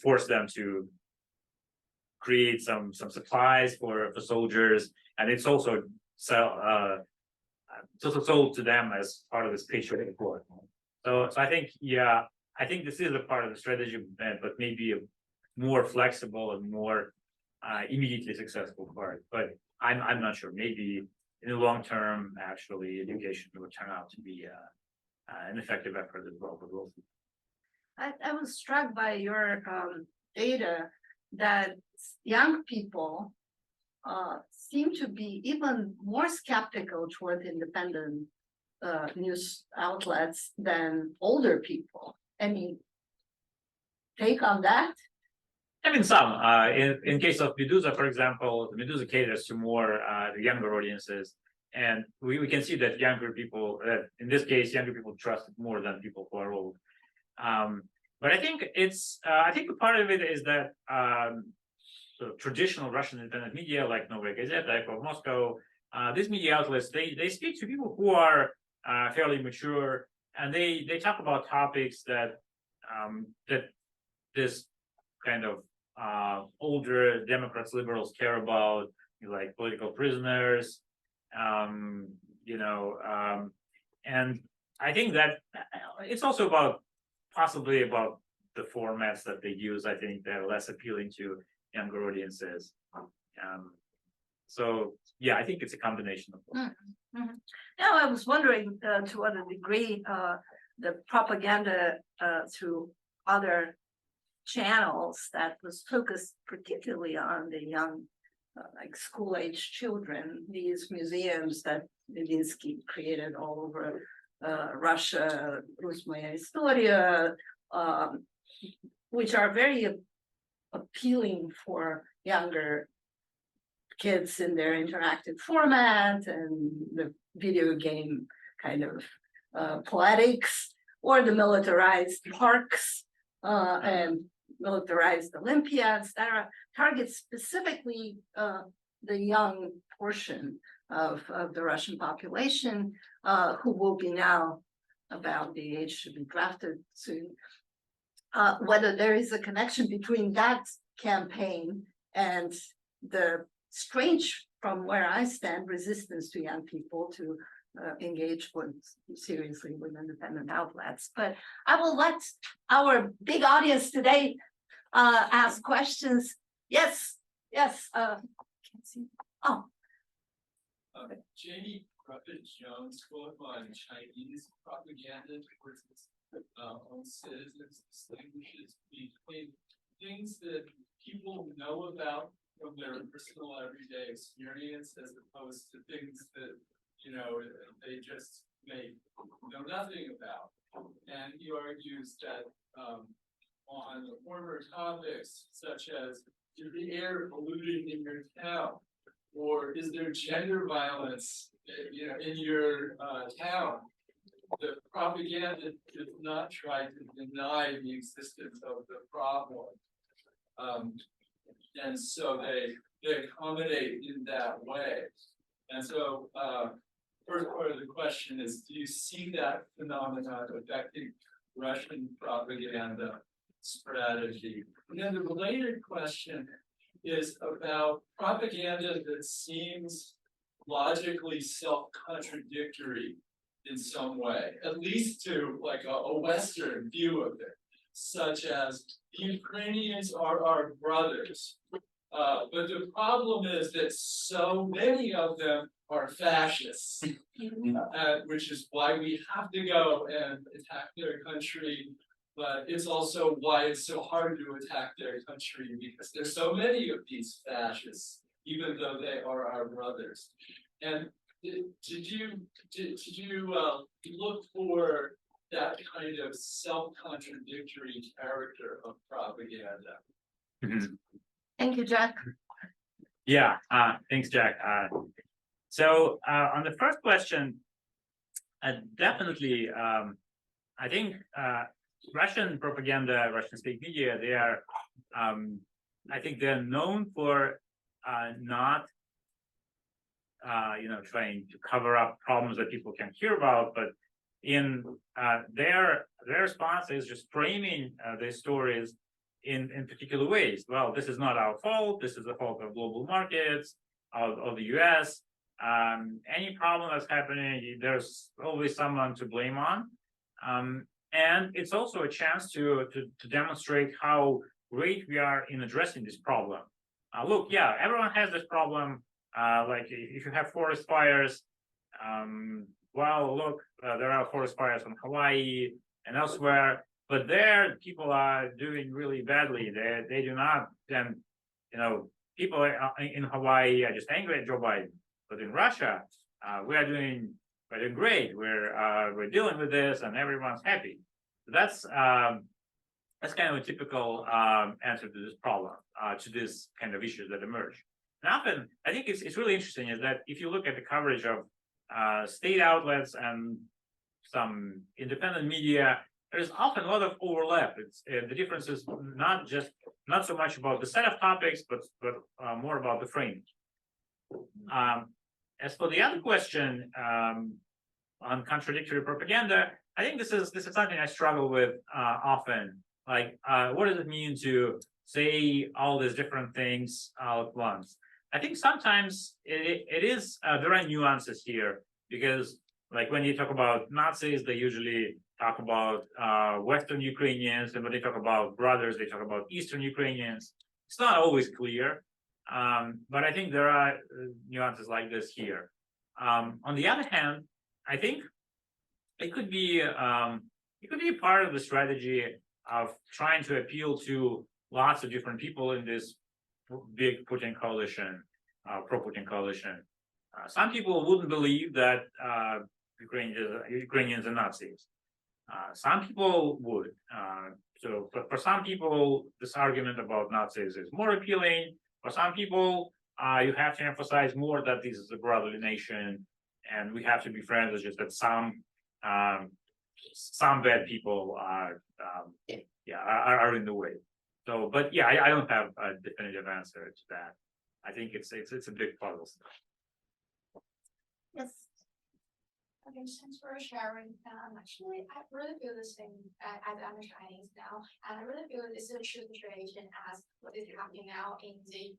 force them to create some supplies for soldiers, and it's also sold to them as part of this patriotic war. So I think, yeah, I think this is a part of the strategy, but maybe a more flexible and more immediately successful part. But I'm not sure. Maybe in the long term, actually, education will turn out to be an effective effort as well. But we'll see. I was struck by your data that young people seem to be even more skeptical toward independent news outlets than older people. Any take on that? I mean, some. In case of Medusa, for example, Medusa caters to more the younger audiences, and we can see that younger people, in this case, younger people trust it more than people who are old. But I think I think a part of it is that sort of traditional Russian independent media, like Novaya Gazeta, Echo of Moscow, these media outlets, they speak to people who are fairly mature, and they talk about topics that this kind of older Democrats, liberals care about, like political prisoners, and I think that it's also possibly about the formats that they use. I think they're less appealing to younger audiences. So yeah, I think it's a combination of both. Now, I was wondering to what a degree the propaganda through other channels that was focused particularly on the young, like school-age children, these museums that Levinsky created all over Russia, Rus Moya Historia, which are very appealing for younger kids in their interactive format and the video game kind of poetics, or the militarized parks and militarized Olympiads that are target specifically the young portion of the Russian population who will be now about the age to be drafted soon. Whether there is a connection between that campaign and the strange, from where I stand, resistance to young people to engage seriously with independent outlets. But I will let our big audience today ask questions. Yes, yes. Can't see. Oh. Jamie Jones' book on Chinese propaganda towards its own citizens distinguishes between things that people know about from their personal everyday experience as opposed to things that, they just may know nothing about. And he argues that on the former topics, such as, is the air polluted in your town? Or is there gender violence, in your town? The propaganda does not try to deny the existence of the problem. And so they accommodate in that way. And so first part of the question is, do you see that phenomenon affecting Russian propaganda strategy? And then the related question is about propaganda that seems logically self-contradictory in some way, at least to like a Western view of it, such as the Ukrainians are our brothers. But the problem is that so many of them are fascists, which is why we have to go and attack their country. But it's also why it's so hard to attack their country, because there's so many of these fascists, even though they are our brothers. And did you look for that kind of self-contradictory character of propaganda? Mhm. Thank you, Jack. Yeah, thanks, Jack. So on the first question, definitely, I think Russian propaganda, Russian state media, they are, I think they're known for not, trying to cover up problems that people can hear about, but in their response is just framing their stories in particular ways. Well, this is not our fault. This is the fault of global markets, of the US. Any problem that's happening, there's always someone to blame on. And it's also a chance to demonstrate how great we are in addressing this problem. Look, yeah, everyone has this problem. Like if you have forest fires, well, look, there are forest fires in Hawaii and elsewhere, but there people are doing really badly. They do not, then, people in Hawaii are just angry at Joe Biden, but in Russia, we're doing great. We're dealing with this, and everyone's happy. That's kind of a typical answer to this problem, to this kind of issues that emerge. And often, I think it's really interesting is that if you look at the coverage of state outlets and some independent media, there's often a lot of overlap. The difference is not so much about the set of topics, but more about the frame. As for the other question on contradictory propaganda, I think this is something I struggle with often. Like, what does it mean to say all these different things all at once? I think sometimes it is there are nuances here, because like when you talk about Nazis, they usually talk about Western Ukrainians, and when they talk about brothers, they talk about Eastern Ukrainians. It's not always clear, but I think there are nuances like this here. On the other hand, I think it could be part of the strategy of trying to appeal to lots of different people in this big Putin coalition, pro-Putin coalition. Some people wouldn't believe that Ukrainians are Nazis. Some people would. So for some people, this argument about Nazis is more appealing. For some people, you have to emphasize more that this is a brotherly nation, and we have to be friends. It's just that some bad people are in the way. So, but yeah, I don't have a definitive answer to that. I think it's a big puzzle. Yes. Okay, thanks for sharing. Actually, I really feel the same as I'm Chinese now, and I really feel this is a true situation as what is happening now in the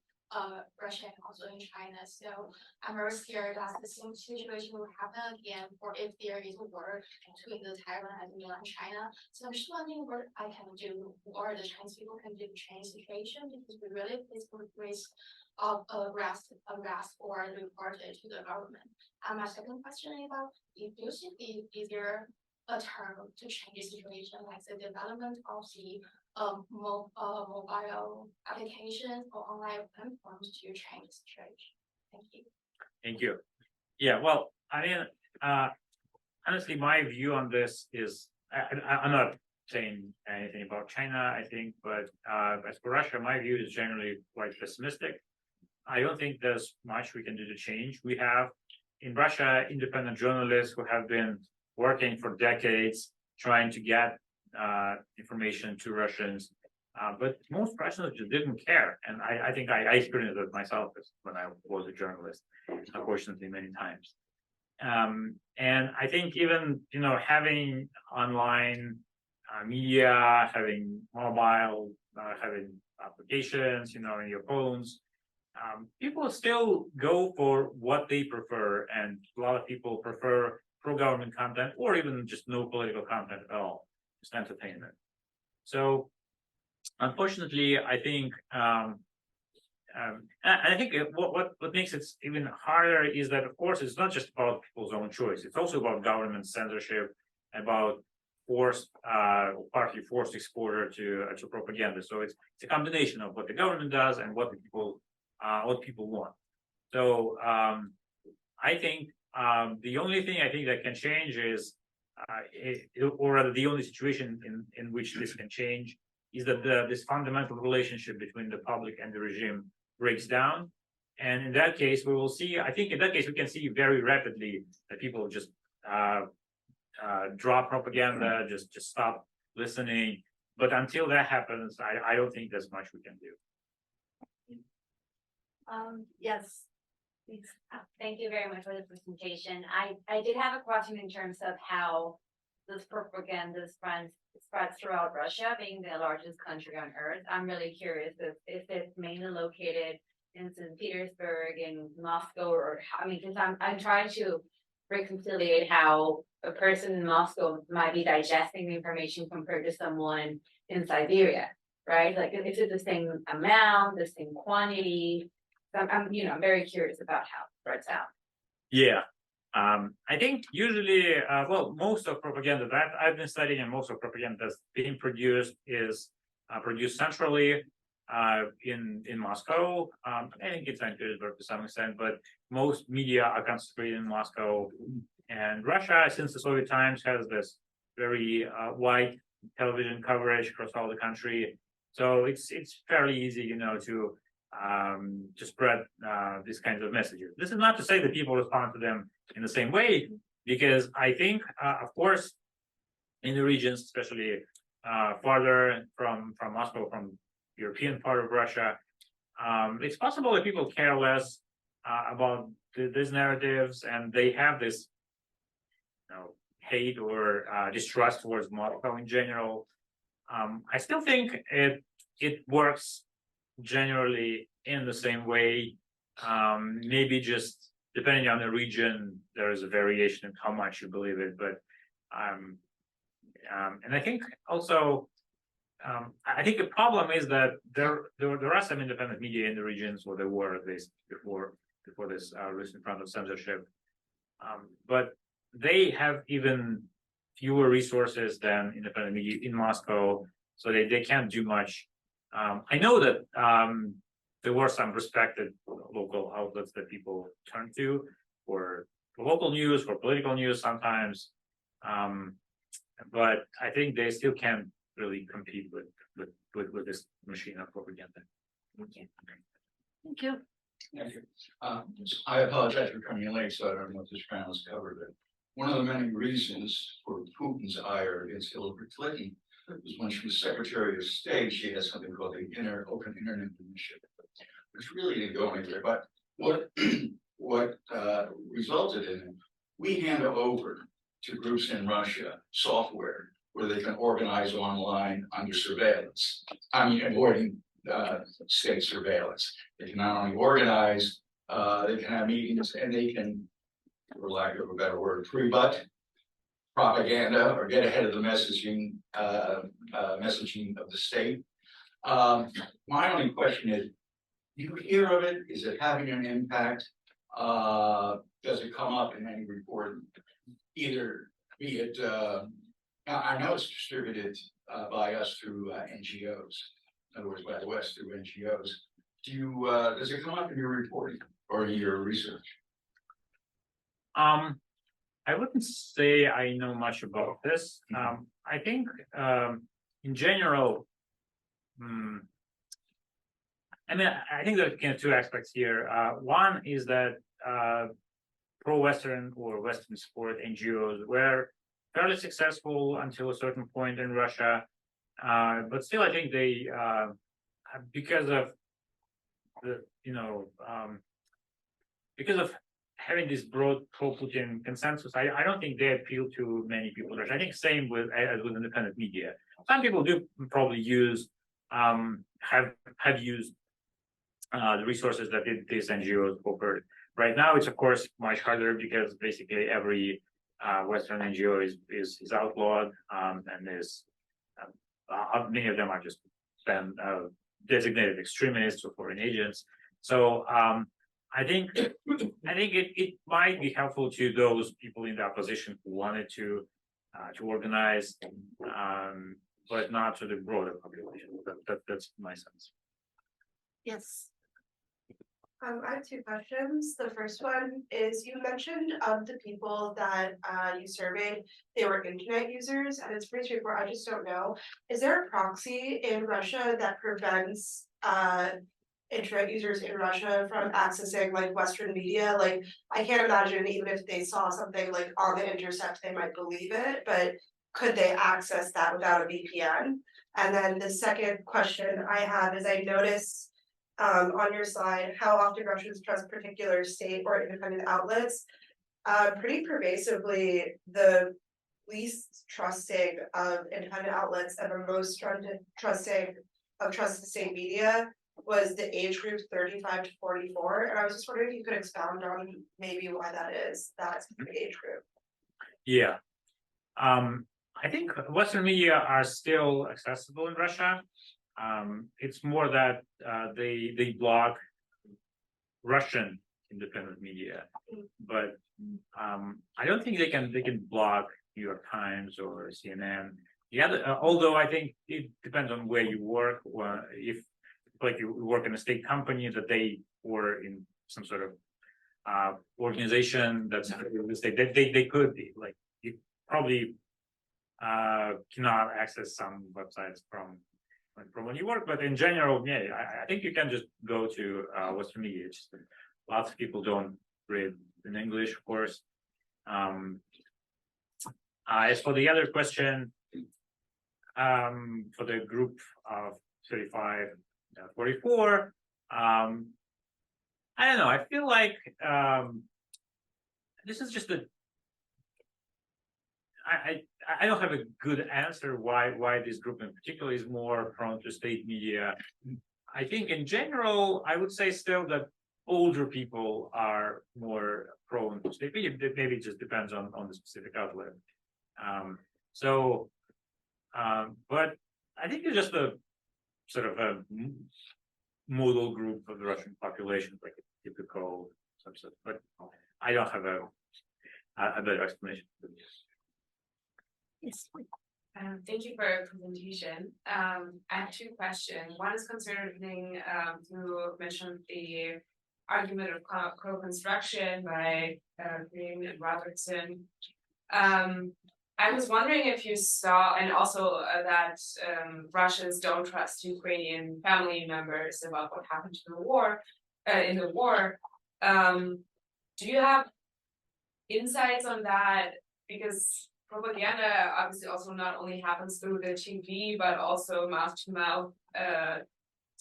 Russia and also in China. So I'm very scared that the same situation will happen again, or if there is a war between the Taiwan and China. So I'm just wondering what I can do, or the Chinese people can do to change the situation, because we really face the risk of arrest or reported to the government. And my second question is about, if you think is there a term to change the situation, like the development of the mobile applications or online platforms to change the situation? Thank you. Thank you. Yeah, well, I mean, honestly, my view on this is I'm not saying anything about China, I think, but as for Russia, my view is generally quite pessimistic. I don't think there's much we can do to change. We have in Russia independent journalists who have been working for decades trying to get information to Russians, but most Russians just didn't care. And I think I experienced it myself when I was a journalist, unfortunately, many times. And I think even, having online media, having mobile, having applications, in your phones, people still go for what they prefer, and a lot of people prefer pro-government content or even just no political content at all, just entertainment. So, unfortunately, I think, what makes it even harder is that, of course, it's not just about people's own choice; it's also about government censorship, about partly forced exposure to propaganda. So it's a combination of what the government does and what people want. So I think the only thing I think that can change is, or rather, the only situation in which this can change is that this fundamental relationship between the public and the regime breaks down. And in that case, we will see. I think in that case, we can see very rapidly that people just drop propaganda, just stop listening. But until that happens, I don't think there's much we can do. Yes, please. Thank you very much for the presentation. I did have a question in terms of how this propaganda spreads throughout Russia, being the largest country on earth. I'm really curious if it's mainly located in St. Petersburg, in Moscow, or because I'm trying to reconciliate how a person in Moscow might be digesting the information compared to someone in Siberia, right? Like, is it the same amount, the same quantity? I'm very curious about how it spreads out. Yeah, I think usually, most of propaganda that I've been studying, and most of propaganda that's being produced is produced centrally in Moscow. I think it's St. Petersburg to some extent, but most media are concentrated in Moscow. And Russia, since the Soviet times, has this very wide television coverage across all the country. So it's fairly easy, to spread these kinds of messages. This is not to say that people respond to them in the same way, because I think, of course, in the regions, especially farther from Moscow, from European part of Russia, it's possible that people care less about these narratives, and they have this, hate or distrust towards Moscow in general. I still think it works generally in the same way. Maybe just depending on the region, there is a variation in how much you believe it. But and I think also, I think the problem is that there are some independent media in the regions, or there were at least before this recent round of censorship. But they have even fewer resources than independent media in Moscow, so they can't do much. I know that there were some respected local outlets that people turn to for local news, for political news sometimes. But I think they still can't really compete with this machine of propaganda. Thank you. Thank you. I apologize for coming in late, so I don't know if this panel has covered it. One of the many reasons for Putin's ire against Hillary Clinton was when she was Secretary of State, she had something called the Open Internet Initiative, which really didn't go anywhere. But what resulted in it, we hand over to groups in Russia software where they can organize online under surveillance. I mean, avoiding state surveillance. They can not only organize, they can have meetings, and they can, for lack of a better word, rebut propaganda or get ahead of the messaging of the state. My only question is, do you hear of it? Is it having an impact? Does it come up in any report? Either be it, I know it's distributed by us through NGOs. In other words, by the West through NGOs. Does it come up in your reporting or in your research? I wouldn't say I know much about this. I think in general, I mean, I think there are kind of two aspects here. One is that pro-Western or Western support NGOs were fairly successful until a certain point in Russia, but still, I think they, because of the, because of having this broad pro-Putin consensus, I don't think they appeal to many people. I think same as with independent media. Some people do probably use have used the resources that these NGOs offered. Right now, it's of course much harder because basically every Western NGO is outlawed, and there's many of them are just been designated extremists or foreign agents. So I think it might be helpful to those people in the opposition who wanted to organize, but not to the broader population. That's my sense. Yes. I have two questions. The first one is, you mentioned of the people that you surveyed, they were internet users, and it's pretty straightforward. I just don't know. Is there a proxy in Russia that prevents internet users in Russia from accessing like Western media? Like, I can't imagine even if they saw something like on the intercept, they might believe it, but could they access that without a VPN? And then the second question I have is, I noticed on your slide how often Russians trust particular state or independent outlets. Pretty pervasively, the least trusting of independent outlets and the most trusting of trusted state media was the age group 35 to 44. And I was just wondering if you could expound on maybe why that is, that specific age group. Yeah. I think Western media are still accessible in Russia. It's more that they block Russian independent media, but I don't think they can block New York Times or CNN. Although I think it depends on where you work, or if like you work in a state company or in some sort of organization that's they could be like, you probably cannot access some websites from when you work, but in general, yeah, I think you can just go to Western media. Lots of people don't read in English, of course. As for the other question, for the group of 35, 44, I don't know. I feel like this is just I don't have a good answer why this group in particular is more prone to state media. I think in general, I would say still that older people are more prone to state media. Maybe it just depends on the specific outlet. But I think it's just a sort of a modal group of the Russian population, like a typical subset. But I don't have a better explanation. Yes, please. Thank you for your presentation. I have two questions. One is concerning, you mentioned the argument of co-construction by Green and Robertson. I was wondering if you saw, and also that Russians don't trust Ukrainian family members about what happened to the war, in the war. Do you have insights on that? Because propaganda obviously also not only happens through the TV, but also mouth-to-mouth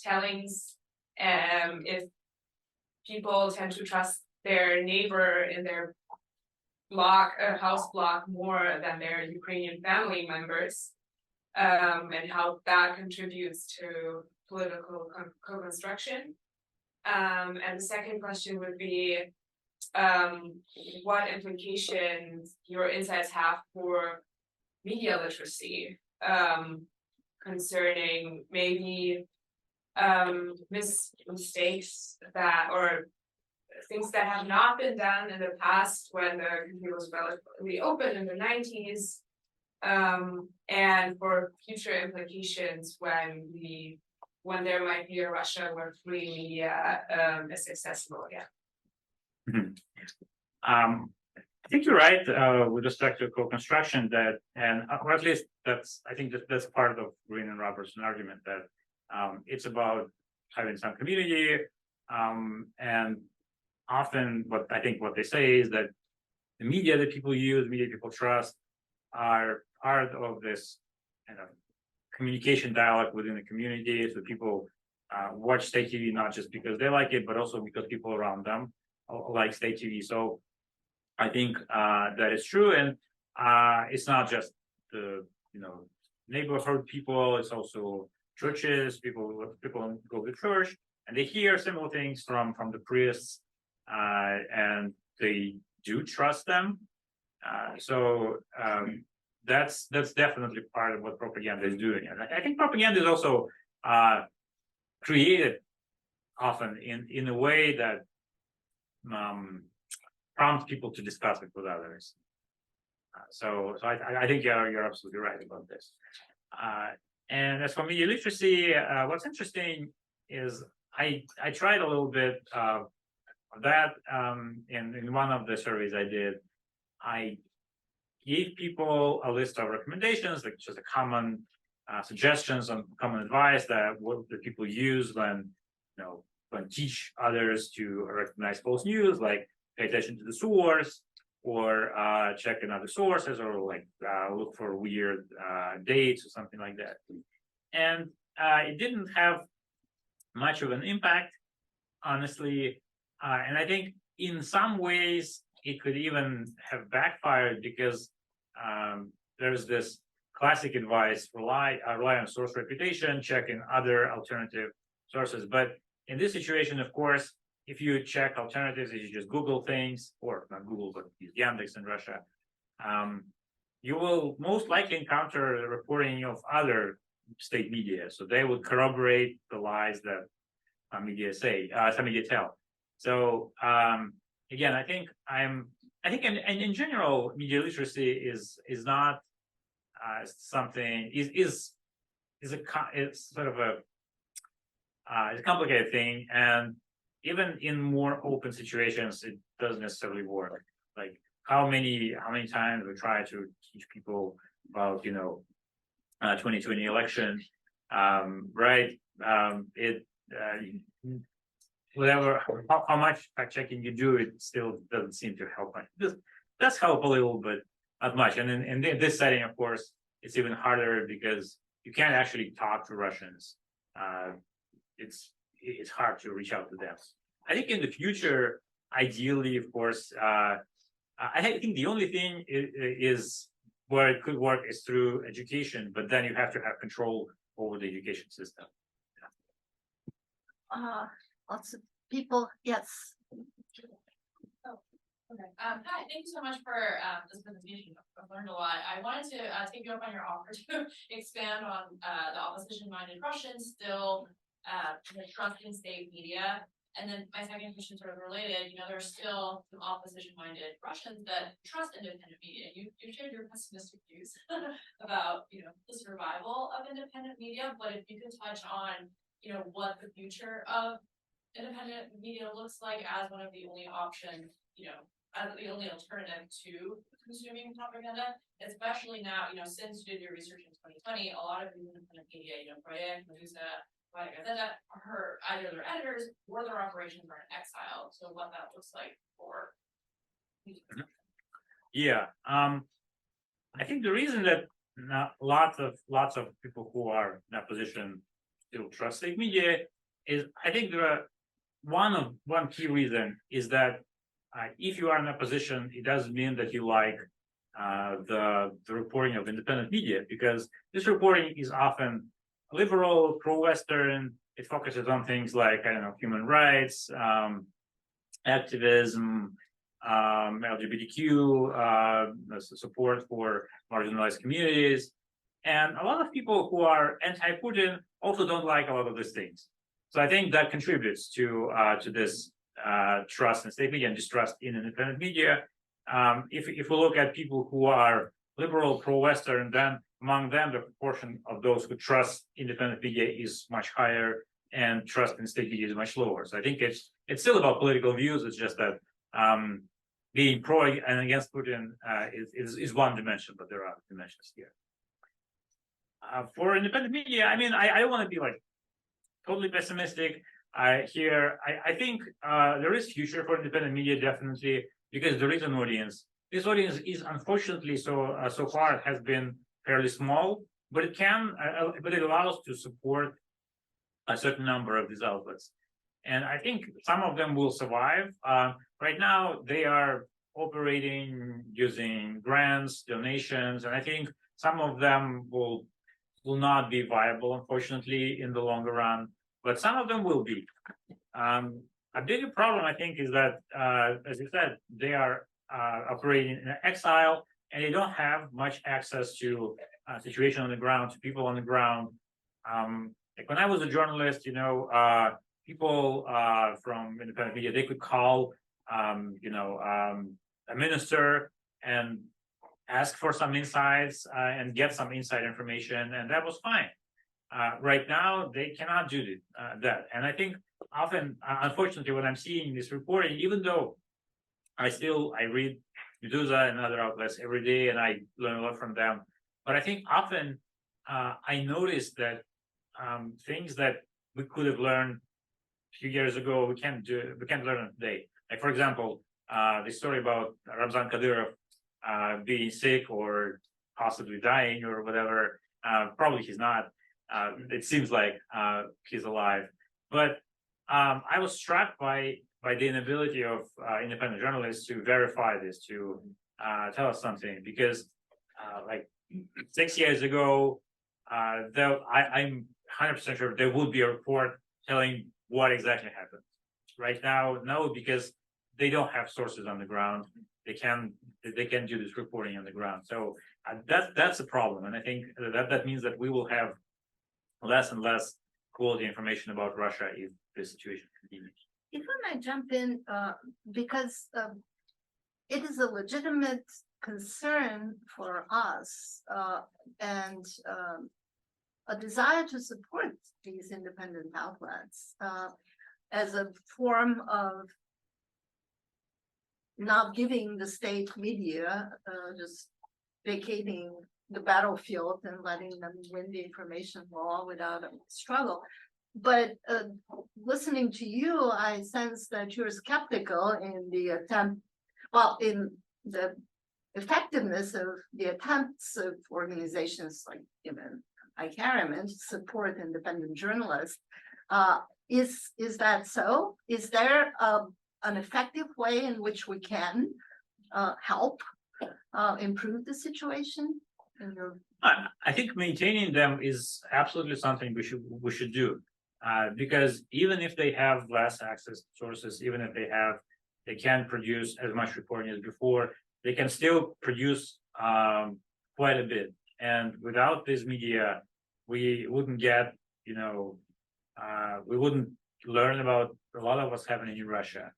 tellings. If people tend to trust their neighbor in their block, house block, more than their Ukrainian family members, and how that contributes to political co-construction. And the second question would be, what implications your insights have for media literacy, concerning maybe mistakes that, or things that have not been done in the past when the country was relatively open in the 90s, and for future implications when there might be a Russia where free media is accessible again. I think you're right with respect to co-construction that, and or at least I think that's part of Green and Robertson argument that it's about having some community, and often what they say is that the media that people use, media people trust, are part of this kind of communication dialogue within the community. So people watch state TV not just because they like it, but also because people around them like state TV. So I think that is true, and it's not just the neighborhood people. It's also churches. People go to church and they hear similar things from the priests, and they do trust them. So that's definitely part of what propaganda is doing. And I think propaganda is also created often in a way that prompts people to discuss it with others. So I think you're absolutely right about this. And as for media literacy, what's interesting is I tried a little bit of that in one of the surveys I did. I gave people a list of recommendations, like just a common suggestions on common advice that what the people use when teach others to recognize false news, like pay attention to the source, or check in other sources, or like look for weird dates or something like that. And it didn't have much of an impact, honestly. And I think in some ways it could even have backfired, because there's this classic advice: rely on source reputation, check in other alternative sources. But in this situation, of course, if you check alternatives, if you just Google things, or not Google, but use Yandex in Russia, you will most likely encounter the reporting of other state media. So they would corroborate the lies that some media tell. So again, I think in general, media literacy is not something it's sort of a complicated thing, and even in more open situations, it doesn't necessarily work. Like how many times we try to teach people about 2020 election, right? Whatever, how much fact checking you do, it still doesn't seem to help much. This does help a little, but not much. And in this setting, of course, it's even harder because you can't actually talk to Russians. It's hard to reach out to them. I think in the future, ideally, of course, I think the only thing is where it could work is through education, but then you have to have control over the education system. Lots of people, yes. Okay. Hi, thank you so much for this presentation. I've learned a lot. I wanted to take you up on your offer to expand on the opposition-minded Russians still trusting state media. And then my second question sort of related, there's still some opposition-minded Russians that trust independent media. You shared your pessimistic views about, the survival of independent media, but if you could touch on, what the future of independent media looks like as one of the only options, as the only alternative to consuming propaganda, especially now, since you did your research in 2020, a lot of these independent media, Project, Medusa, either their editors or their operations are in exile. So what that looks like for. Yeah, I think the reason that lots of people who are in that position still trust state media is, I think there are one key reason is that if you are in a position, it doesn't mean that you like the reporting of independent media, because this reporting is often liberal, pro-Western. It focuses on things like, human rights, activism, LGBTQ, support for marginalized communities. And a lot of people who are anti-Putin also don't like a lot of these things. So I think that contributes to this trust in state media and distrust in independent media. If we look at people who are liberal, pro-Western, then among them, the proportion of those who trust independent media is much higher, and trust in state media is much lower. So I think it's still about political views. It's just that being pro and against Putin is one dimension, but there are dimensions here. For independent media, I don't want to be like totally pessimistic. I think there is future for independent media, definitely, because there is an audience. This audience is unfortunately so far has been fairly small, but it allows to support a certain number of these outlets. And I think some of them will survive. Right now, they are operating using grants, donations, and I think some of them will not be viable, unfortunately, in the longer run, but some of them will be. A bigger problem, I think, is that, as you said, they are operating in exile, and they don't have much access to situation on the ground, to people on the ground. Like when I was a journalist, people from independent media, they could call, a minister and ask for some insights and get some inside information, and that was fine. Right now, they cannot do that. And I think often, unfortunately, when I'm seeing this reporting, even though I read Medusa and other outlets every day, and I learn a lot from them, but I think often I notice that things that we could have learned a few years ago, we can't learn it today. Like, for example, the story about Ramzan Kadyrov being sick or possibly dying or whatever. Probably he's not. It seems like he's alive. But I was struck by the inability of independent journalists to verify this, to tell us something, because like 6 years ago, I'm 100% sure there would be a report telling what exactly happened. Right now, no, because they don't have sources on the ground. They can do this reporting on the ground. So that's a problem, and I think that means that we will have less and less quality information about Russia if this situation continues. If I might jump in, because it is a legitimate concern for us and a desire to support these independent outlets as a form of not giving the state media just vacating the battlefield and letting them win the information war without a struggle. But listening to you, I sense that you're skeptical in the in the effectiveness of the attempts of organizations like ICARIM to support independent journalists. Is that so? Is there an effective way in which we can help improve the situation? I think maintaining them is absolutely something we should do, because even if they have less access to sources, even if they can't produce as much reporting as before, they can still produce quite a bit. And without this media, we wouldn't get, we wouldn't learn about a lot of what's happening in Russia.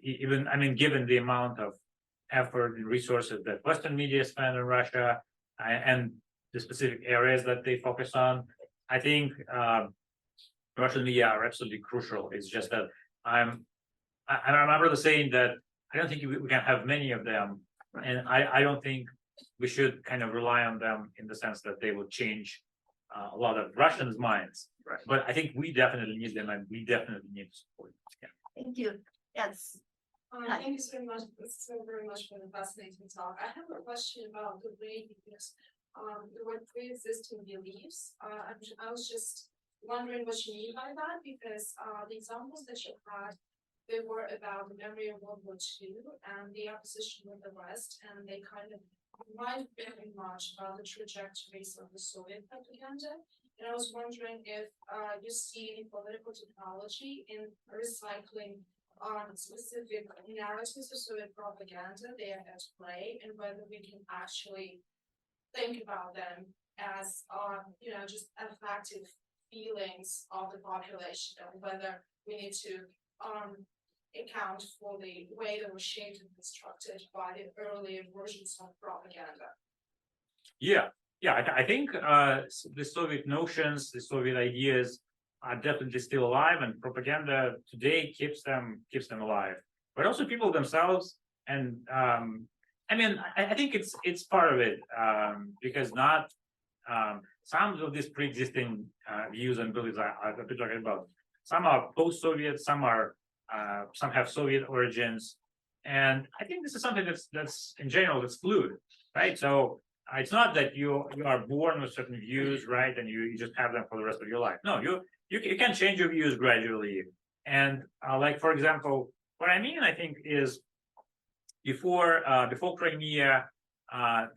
Even, I mean, given the amount of effort and resources that Western media spend on Russia and the specific areas that they focus on, I think Russian media are absolutely crucial. It's just that I remember the saying that I don't think we can have many of them, and I don't think we should kind of rely on them in the sense that they will change a lot of Russians' minds. Right. But I think we definitely need them, and we definitely need to support them. Yeah. Thank you. Yes. Thank you so much, so very much for the fascinating talk. I have a question about the way because there were pre-existing beliefs. I was just wondering what you mean by that, because the examples that you had, they were about the memory of World War II and the opposition with the West, and they kind of remind very much about the trajectories of the Soviet propaganda. And I was wondering if you see political technology in recycling specific narratives of Soviet propaganda they are at play, and whether we can actually think about them as just effective feelings of the population, and whether we need to account for the way they were shaped and constructed by the earlier versions of propaganda. Yeah, I think the Soviet notions, the Soviet ideas are definitely still alive, and propaganda today keeps them alive. But also people themselves, and I mean, I think it's part of it, because not some of these pre-existing views and beliefs I've been talking about. Some are post-Soviet, some have Soviet origins, and I think this is something that's in general that's fluid, right? So it's not that you are born with certain views, right, and you just have them for the rest of your life. No, you can change your views gradually, and like for example, what I mean, I think, is before Crimea,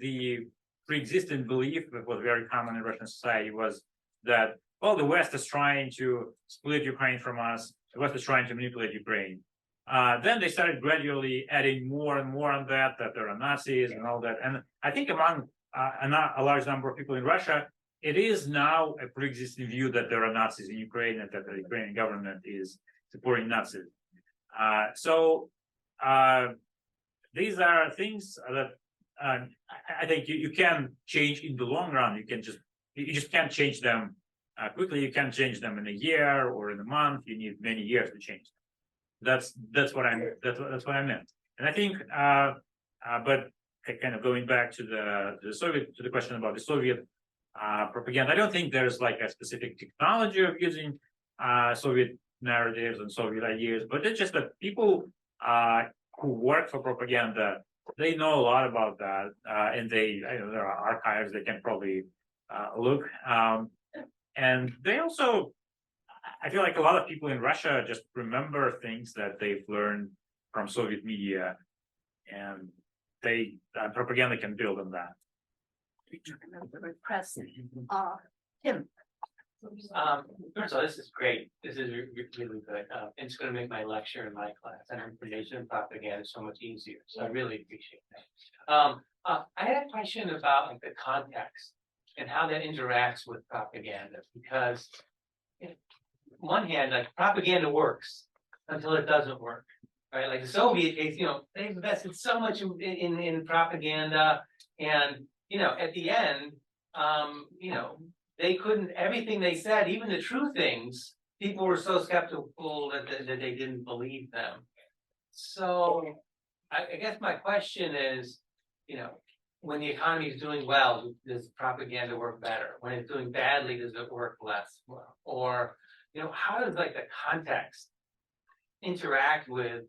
the pre-existing belief that was very common in Russian society was that, well, the West is trying to split Ukraine from us. The West is trying to manipulate Ukraine. Then they started gradually adding more and more on that there are Nazis and all that. And I think among a large number of people in Russia, it is now a pre-existing view that there are Nazis in Ukraine and that the Ukrainian government is supporting Nazis. So these are things that I think you can change in the long run. You just can't change them quickly. You can't change them in a year or in a month. You need many years to change them. That's what I meant. And I think, but kind of going back to the question about the Soviet propaganda, I don't think there's like a specific technology of using Soviet narratives and Soviet ideas, but it's just that people who work for propaganda, they know a lot about that, and there are archives they can probably look, and they also, I feel like a lot of people in Russia just remember things that they've learned from Soviet media, and propaganda can build on that. Press. Tim. First of all, this is great. This is really good. It's going to make my lecture in my class on information and propaganda so much easier. So I really appreciate that. I had a question about like the context and how that interacts with propaganda, because on one hand, like propaganda works until it doesn't work, right? Like the Soviet case, they invested so much in propaganda, and at the end, they couldn't, everything they said, even the true things, people were so skeptical that they didn't believe them. So I guess my question is, when the economy is doing well, does propaganda work better? When it's doing badly, does it work less well? Or, how does like the context interact with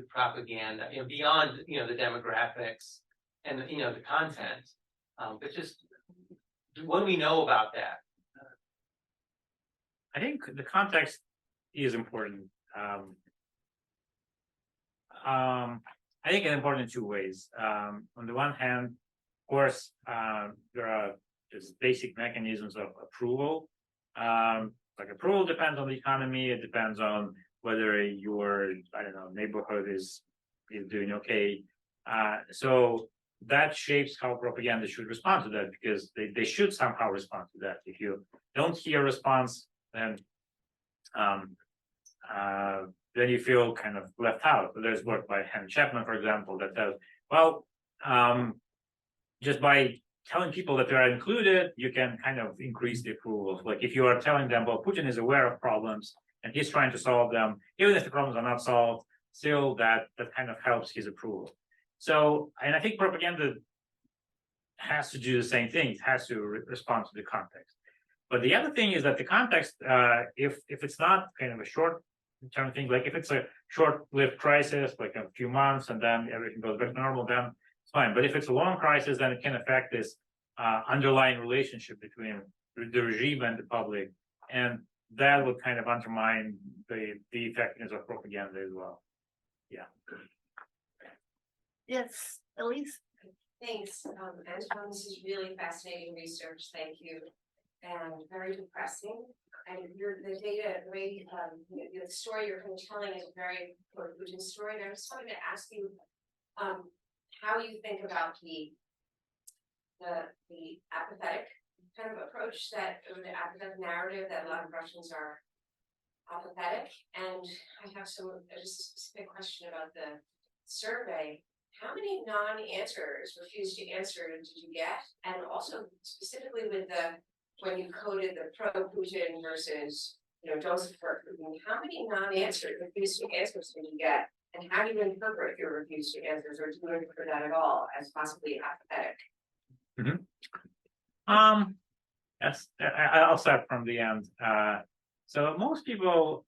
propaganda, beyond, the demographics and, the content, but just, what do we know about that? I think the context is important. I think it's important in two ways. On the one hand, of course, there are just basic mechanisms of approval. Like approval depends on the economy. It depends on whether your, neighborhood is doing okay. So that shapes how propaganda should respond to that, because they should somehow respond to that. If you don't hear a response, then then you feel kind of left out. There's work by Henry Chapman, for example, that says, well, just by telling people that they are included, you can kind of increase the approval. Like if you are telling them, well, Putin is aware of problems and he's trying to solve them, even if the problems are not solved, still that kind of helps his approval. So, and I think propaganda has to do the same thing. It has to respond to the context. But the other thing is that the context, if it's not kind of a short-term thing, like if it's a short-lived crisis, like a few months, and then everything goes back to normal, then it's fine. But if it's a long crisis, then it can affect this underlying relationship between the regime and the public, and that would kind of undermine the effectiveness of propaganda as well. Yeah. Yes, Elise? Thanks, Antoine, this is really fascinating research, thank you, and very depressing. And the data, the way, the story you're kind of telling is a very Putin story, and I just wanted to ask you, how you think about the apathetic kind of approach or the apathetic narrative that a lot of Russians are apathetic, and I have just a specific question about the survey. How many non-answers, refused to answer, did you get? And also specifically with when you coded the pro-Putin versus, don't support Putin, how many non-answers, refused to answers did you get? And how do you interpret your refused to answers, or do you interpret that at all as possibly apathetic? Yes, I'll start from the end. So most people,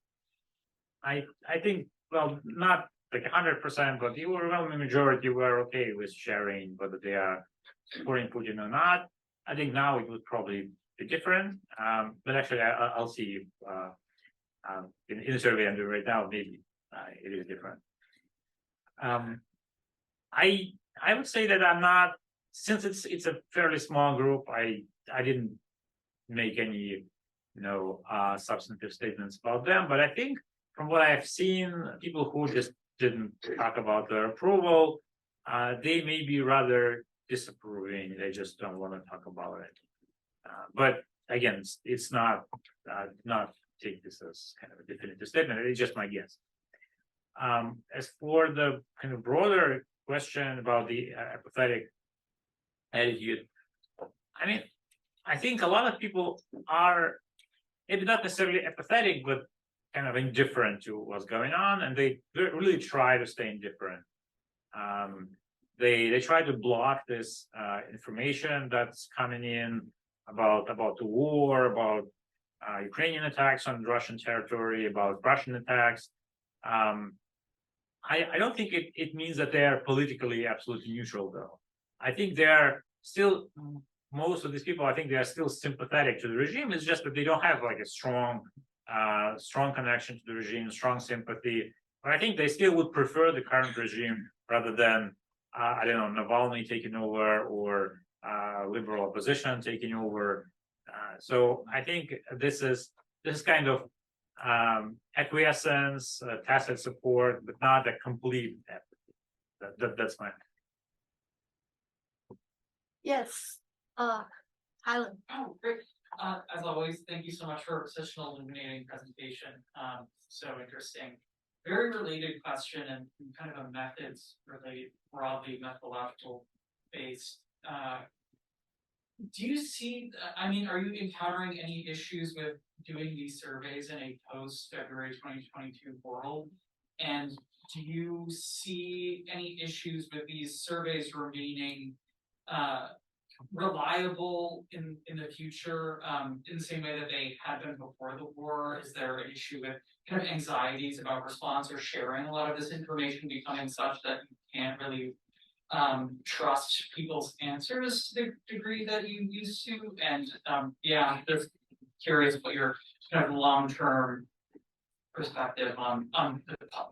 I think, well, not like 100%, but the overwhelming majority were okay with sharing whether they are supporting Putin or not. I think now it would probably be different. But actually, I'll see in the survey I'm doing right now, maybe it is different. I would say that I'm not, since it's a fairly small group, I didn't make any substantive statements about them. But I think from what I've seen, people who just didn't talk about their approval, they may be rather disapproving. They just don't want to talk about it. But again, it's not take this as kind of a definitive statement. It's just my guess. As for the kind of broader question about the apathetic attitude, I mean, I think a lot of people are maybe not necessarily apathetic, but kind of indifferent to what's going on, and they really try to stay indifferent. They try to block this information that's coming in about the war, about Ukrainian attacks on Russian territory, about Russian attacks. I don't think it means that they are politically absolutely neutral, though. I think they are still, most of these people, I think they are still sympathetic to the regime. It's just that they don't have like a strong connection to the regime, strong sympathy. But I think they still would prefer the current regime rather than, I don't know, Navalny taking over or liberal opposition taking over. So I think this is kind of acquiescence, tacit support, but not a complete apathy. That's my. Yes, Highland. Oh, great. As always, thank you so much for such an illuminating presentation. So interesting. Very related question and kind of a methods related, broadly methodological based. Do you see, are you encountering any issues with doing these surveys in a post-February 2022 world? And do you see any issues with these surveys remaining reliable in the future, in the same way that they had been before the war? Is there an issue with kind of anxieties about response or sharing a lot of this information becoming such that you can't really trust people's answers to the degree that you used to? And just curious what your kind of long-term perspective on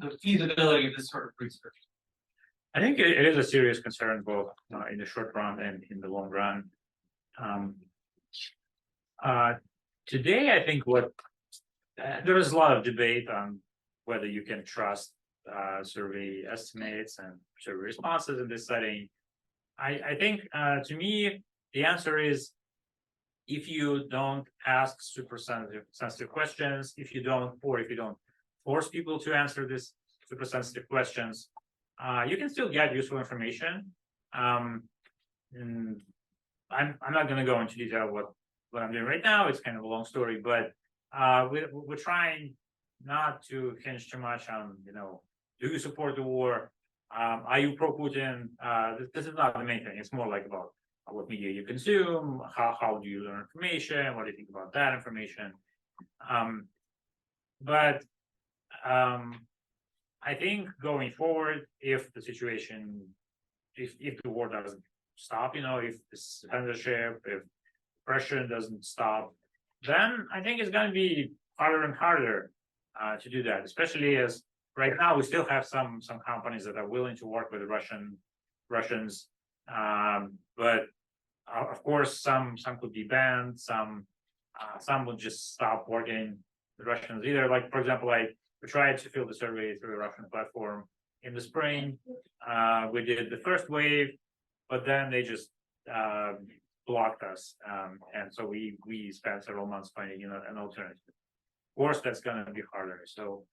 the feasibility of this sort of research. I think it is a serious concern, both in the short run and in the long run. Today, I think there is a lot of debate on whether you can trust survey estimates and survey responses in this setting. I think, to me, the answer is if you don't ask super sensitive questions, if you don't force people to answer these super sensitive questions, you can still get useful information. And I'm not going to go into detail what I'm doing right now. It's kind of a long story, but we're trying not to hinge too much on, do you support the war? Are you pro-Putin? This is not the main thing. It's more like about what media you consume, how do you learn information, what do you think about that information? But I think going forward, if the situation, if the war doesn't stop, if this censorship, if oppression doesn't stop, then I think it's going to be harder and harder to do that, especially as right now we still have some companies that are willing to work with Russians, but of course some could be banned, some will just stop working with Russians. Either, like, for example, we tried to fill the survey through the Russian platform in the spring. We did the first wave, but then they just blocked us, and so we spent several months finding an alternative. Of course, that's going to be harder. So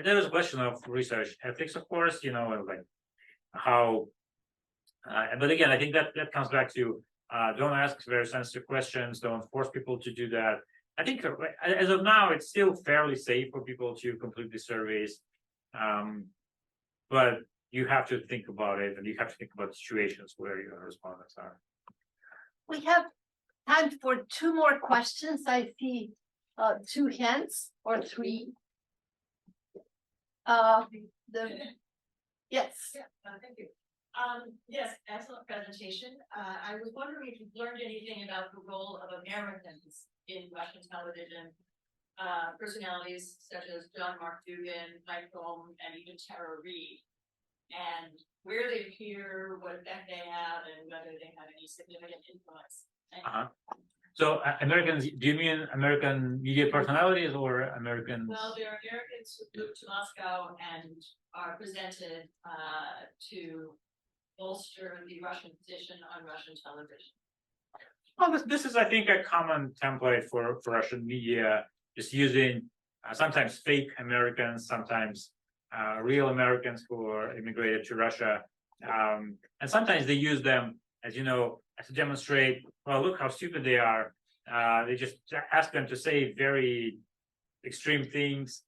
there is a question of research ethics, of course, like how. But again, I think that comes back to don't ask very sensitive questions, don't force people to do that. I think as of now, it's still fairly safe for people to complete the surveys, but you have to think about it, and you have to think about situations where your respondents are. We have time for 2 more questions. I see 2 hands or 3. Yes. Thank you. Yes, excellent presentation. I was wondering if you've learned anything about the role of Americans in Russian television, personalities such as John Mark Dougan, Mike Golden, and even Tara Reid, and where they appear, what effect they have, and whether they have any significant influence. So Americans, do you mean American media personalities or Americans? Well, there are Americans who moved to Moscow and are presented to bolster the Russian position on Russian television. Well, this is, I think, a common template for Russian media, just using sometimes fake Americans, sometimes real Americans who are immigrated to Russia. And sometimes they use them, as you know, to demonstrate, well, look how stupid they are. They just ask them to say very extreme things.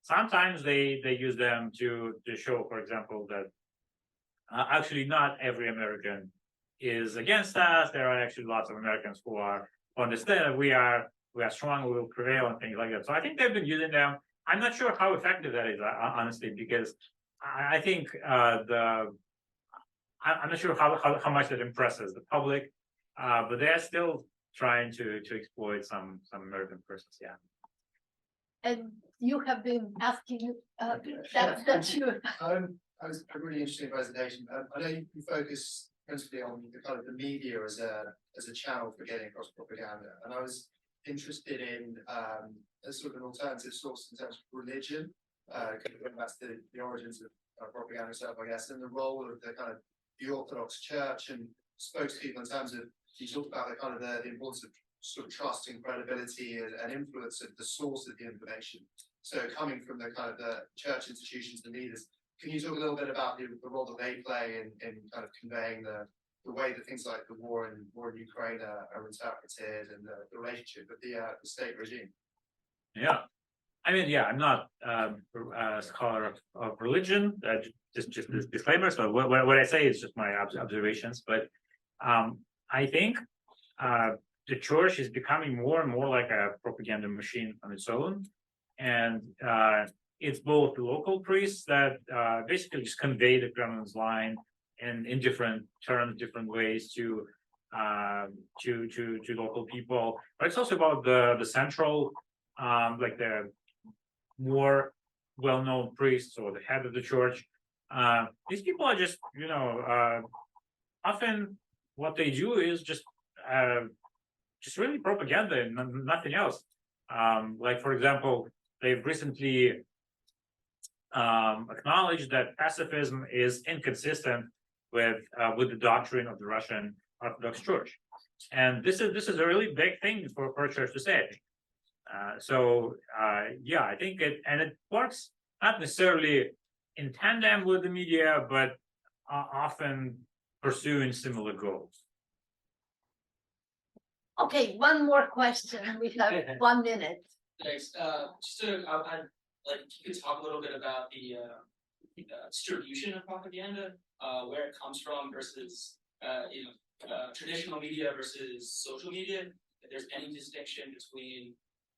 Sometimes they use them to show, for example, that actually not every American is against us. There are actually lots of Americans who understand that we are strong, we will prevail, and things like that. So I think they've been using them. I'm not sure how effective that is, honestly, because I think I'm not sure how much that impresses the public, but they are still trying to exploit some American persons. Yeah. And you have been asking that you. I was really interested in the presentation. I know you focus principally on the kind of the media as a channel for getting across propaganda, and I was interested in as sort of an alternative source in terms of religion, going back to the origins of propaganda itself, I guess, and the role of the kind of the Orthodox Church and spokespeople in terms of, you talked about the kind of the importance of sort of trust and credibility and influence of the source of the information. So coming from the kind of the church institutions and leaders, can you talk a little bit about the role that they play in kind of conveying the way that things like the war in Ukraine are interpreted, and the relationship with the state regime? Yeah, I mean, yeah, I'm not a scholar of religion. Just this disclaimer. So what I say is just my observations. But I think the church is becoming more and more like a propaganda machine on its own, and it's both the local priests that basically just convey the Kremlin's line and in different terms, different ways to local people. But it's also about the central, like the more well-known priests or the head of the church. These people are just, often what they do is just really propaganda and nothing else. Like, for example, they've recently acknowledged that pacifism is inconsistent with the doctrine of the Russian Orthodox Church. And this is a really big thing for a church to say. Yeah, I think it works not necessarily in tandem with the media, but often pursuing similar goals. Okay, one more question. We have 1 minute. Thanks. Just to, I'd like if you could talk a little bit about the distribution of propaganda, where it comes from versus traditional media versus social media. If there's any distinction between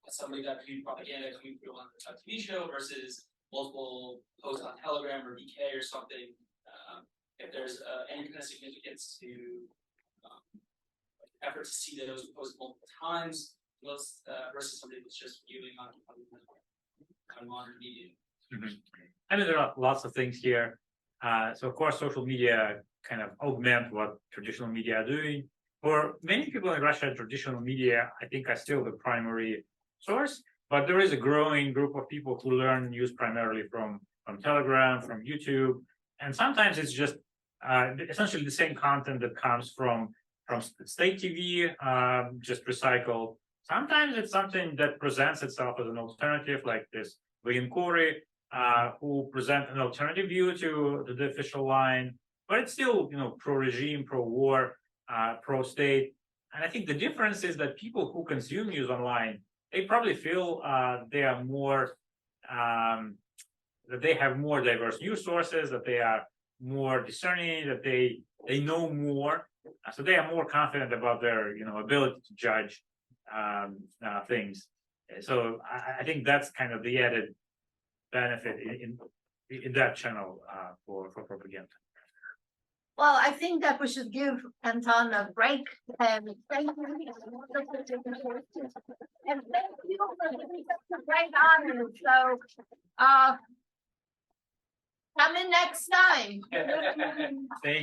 somebody that viewed propaganda coming through on a TV show versus multiple posts on Telegram or VK or something. If there's any kind of significance to effort to see those posted multiple times, versus somebody that's just viewing on modern media. Mm-hmm. I mean, there are lots of things here. So of course, social media kind of augment what traditional media are doing. For many people in Russia, traditional media, I think, are still the primary source, but there is a growing group of people who learn news primarily from Telegram, from YouTube, and sometimes it's just essentially the same content that comes from state TV, just recycled. Sometimes it's something that presents itself as an alternative, like this Voyenkori, who present an alternative view to the official line, but it's still, pro-regime, pro-war, pro-state. And I think the difference is that people who consume news online, they probably feel they are more, that they have more diverse news sources, that they are more discerning, that they know more. So they are more confident about their, ability to judge things. So I think that's kind of the added benefit in that channel for propaganda. Well, I think that we should give Anton a break and thank you. And thank you for giving such a great honor. So come in next time. Thank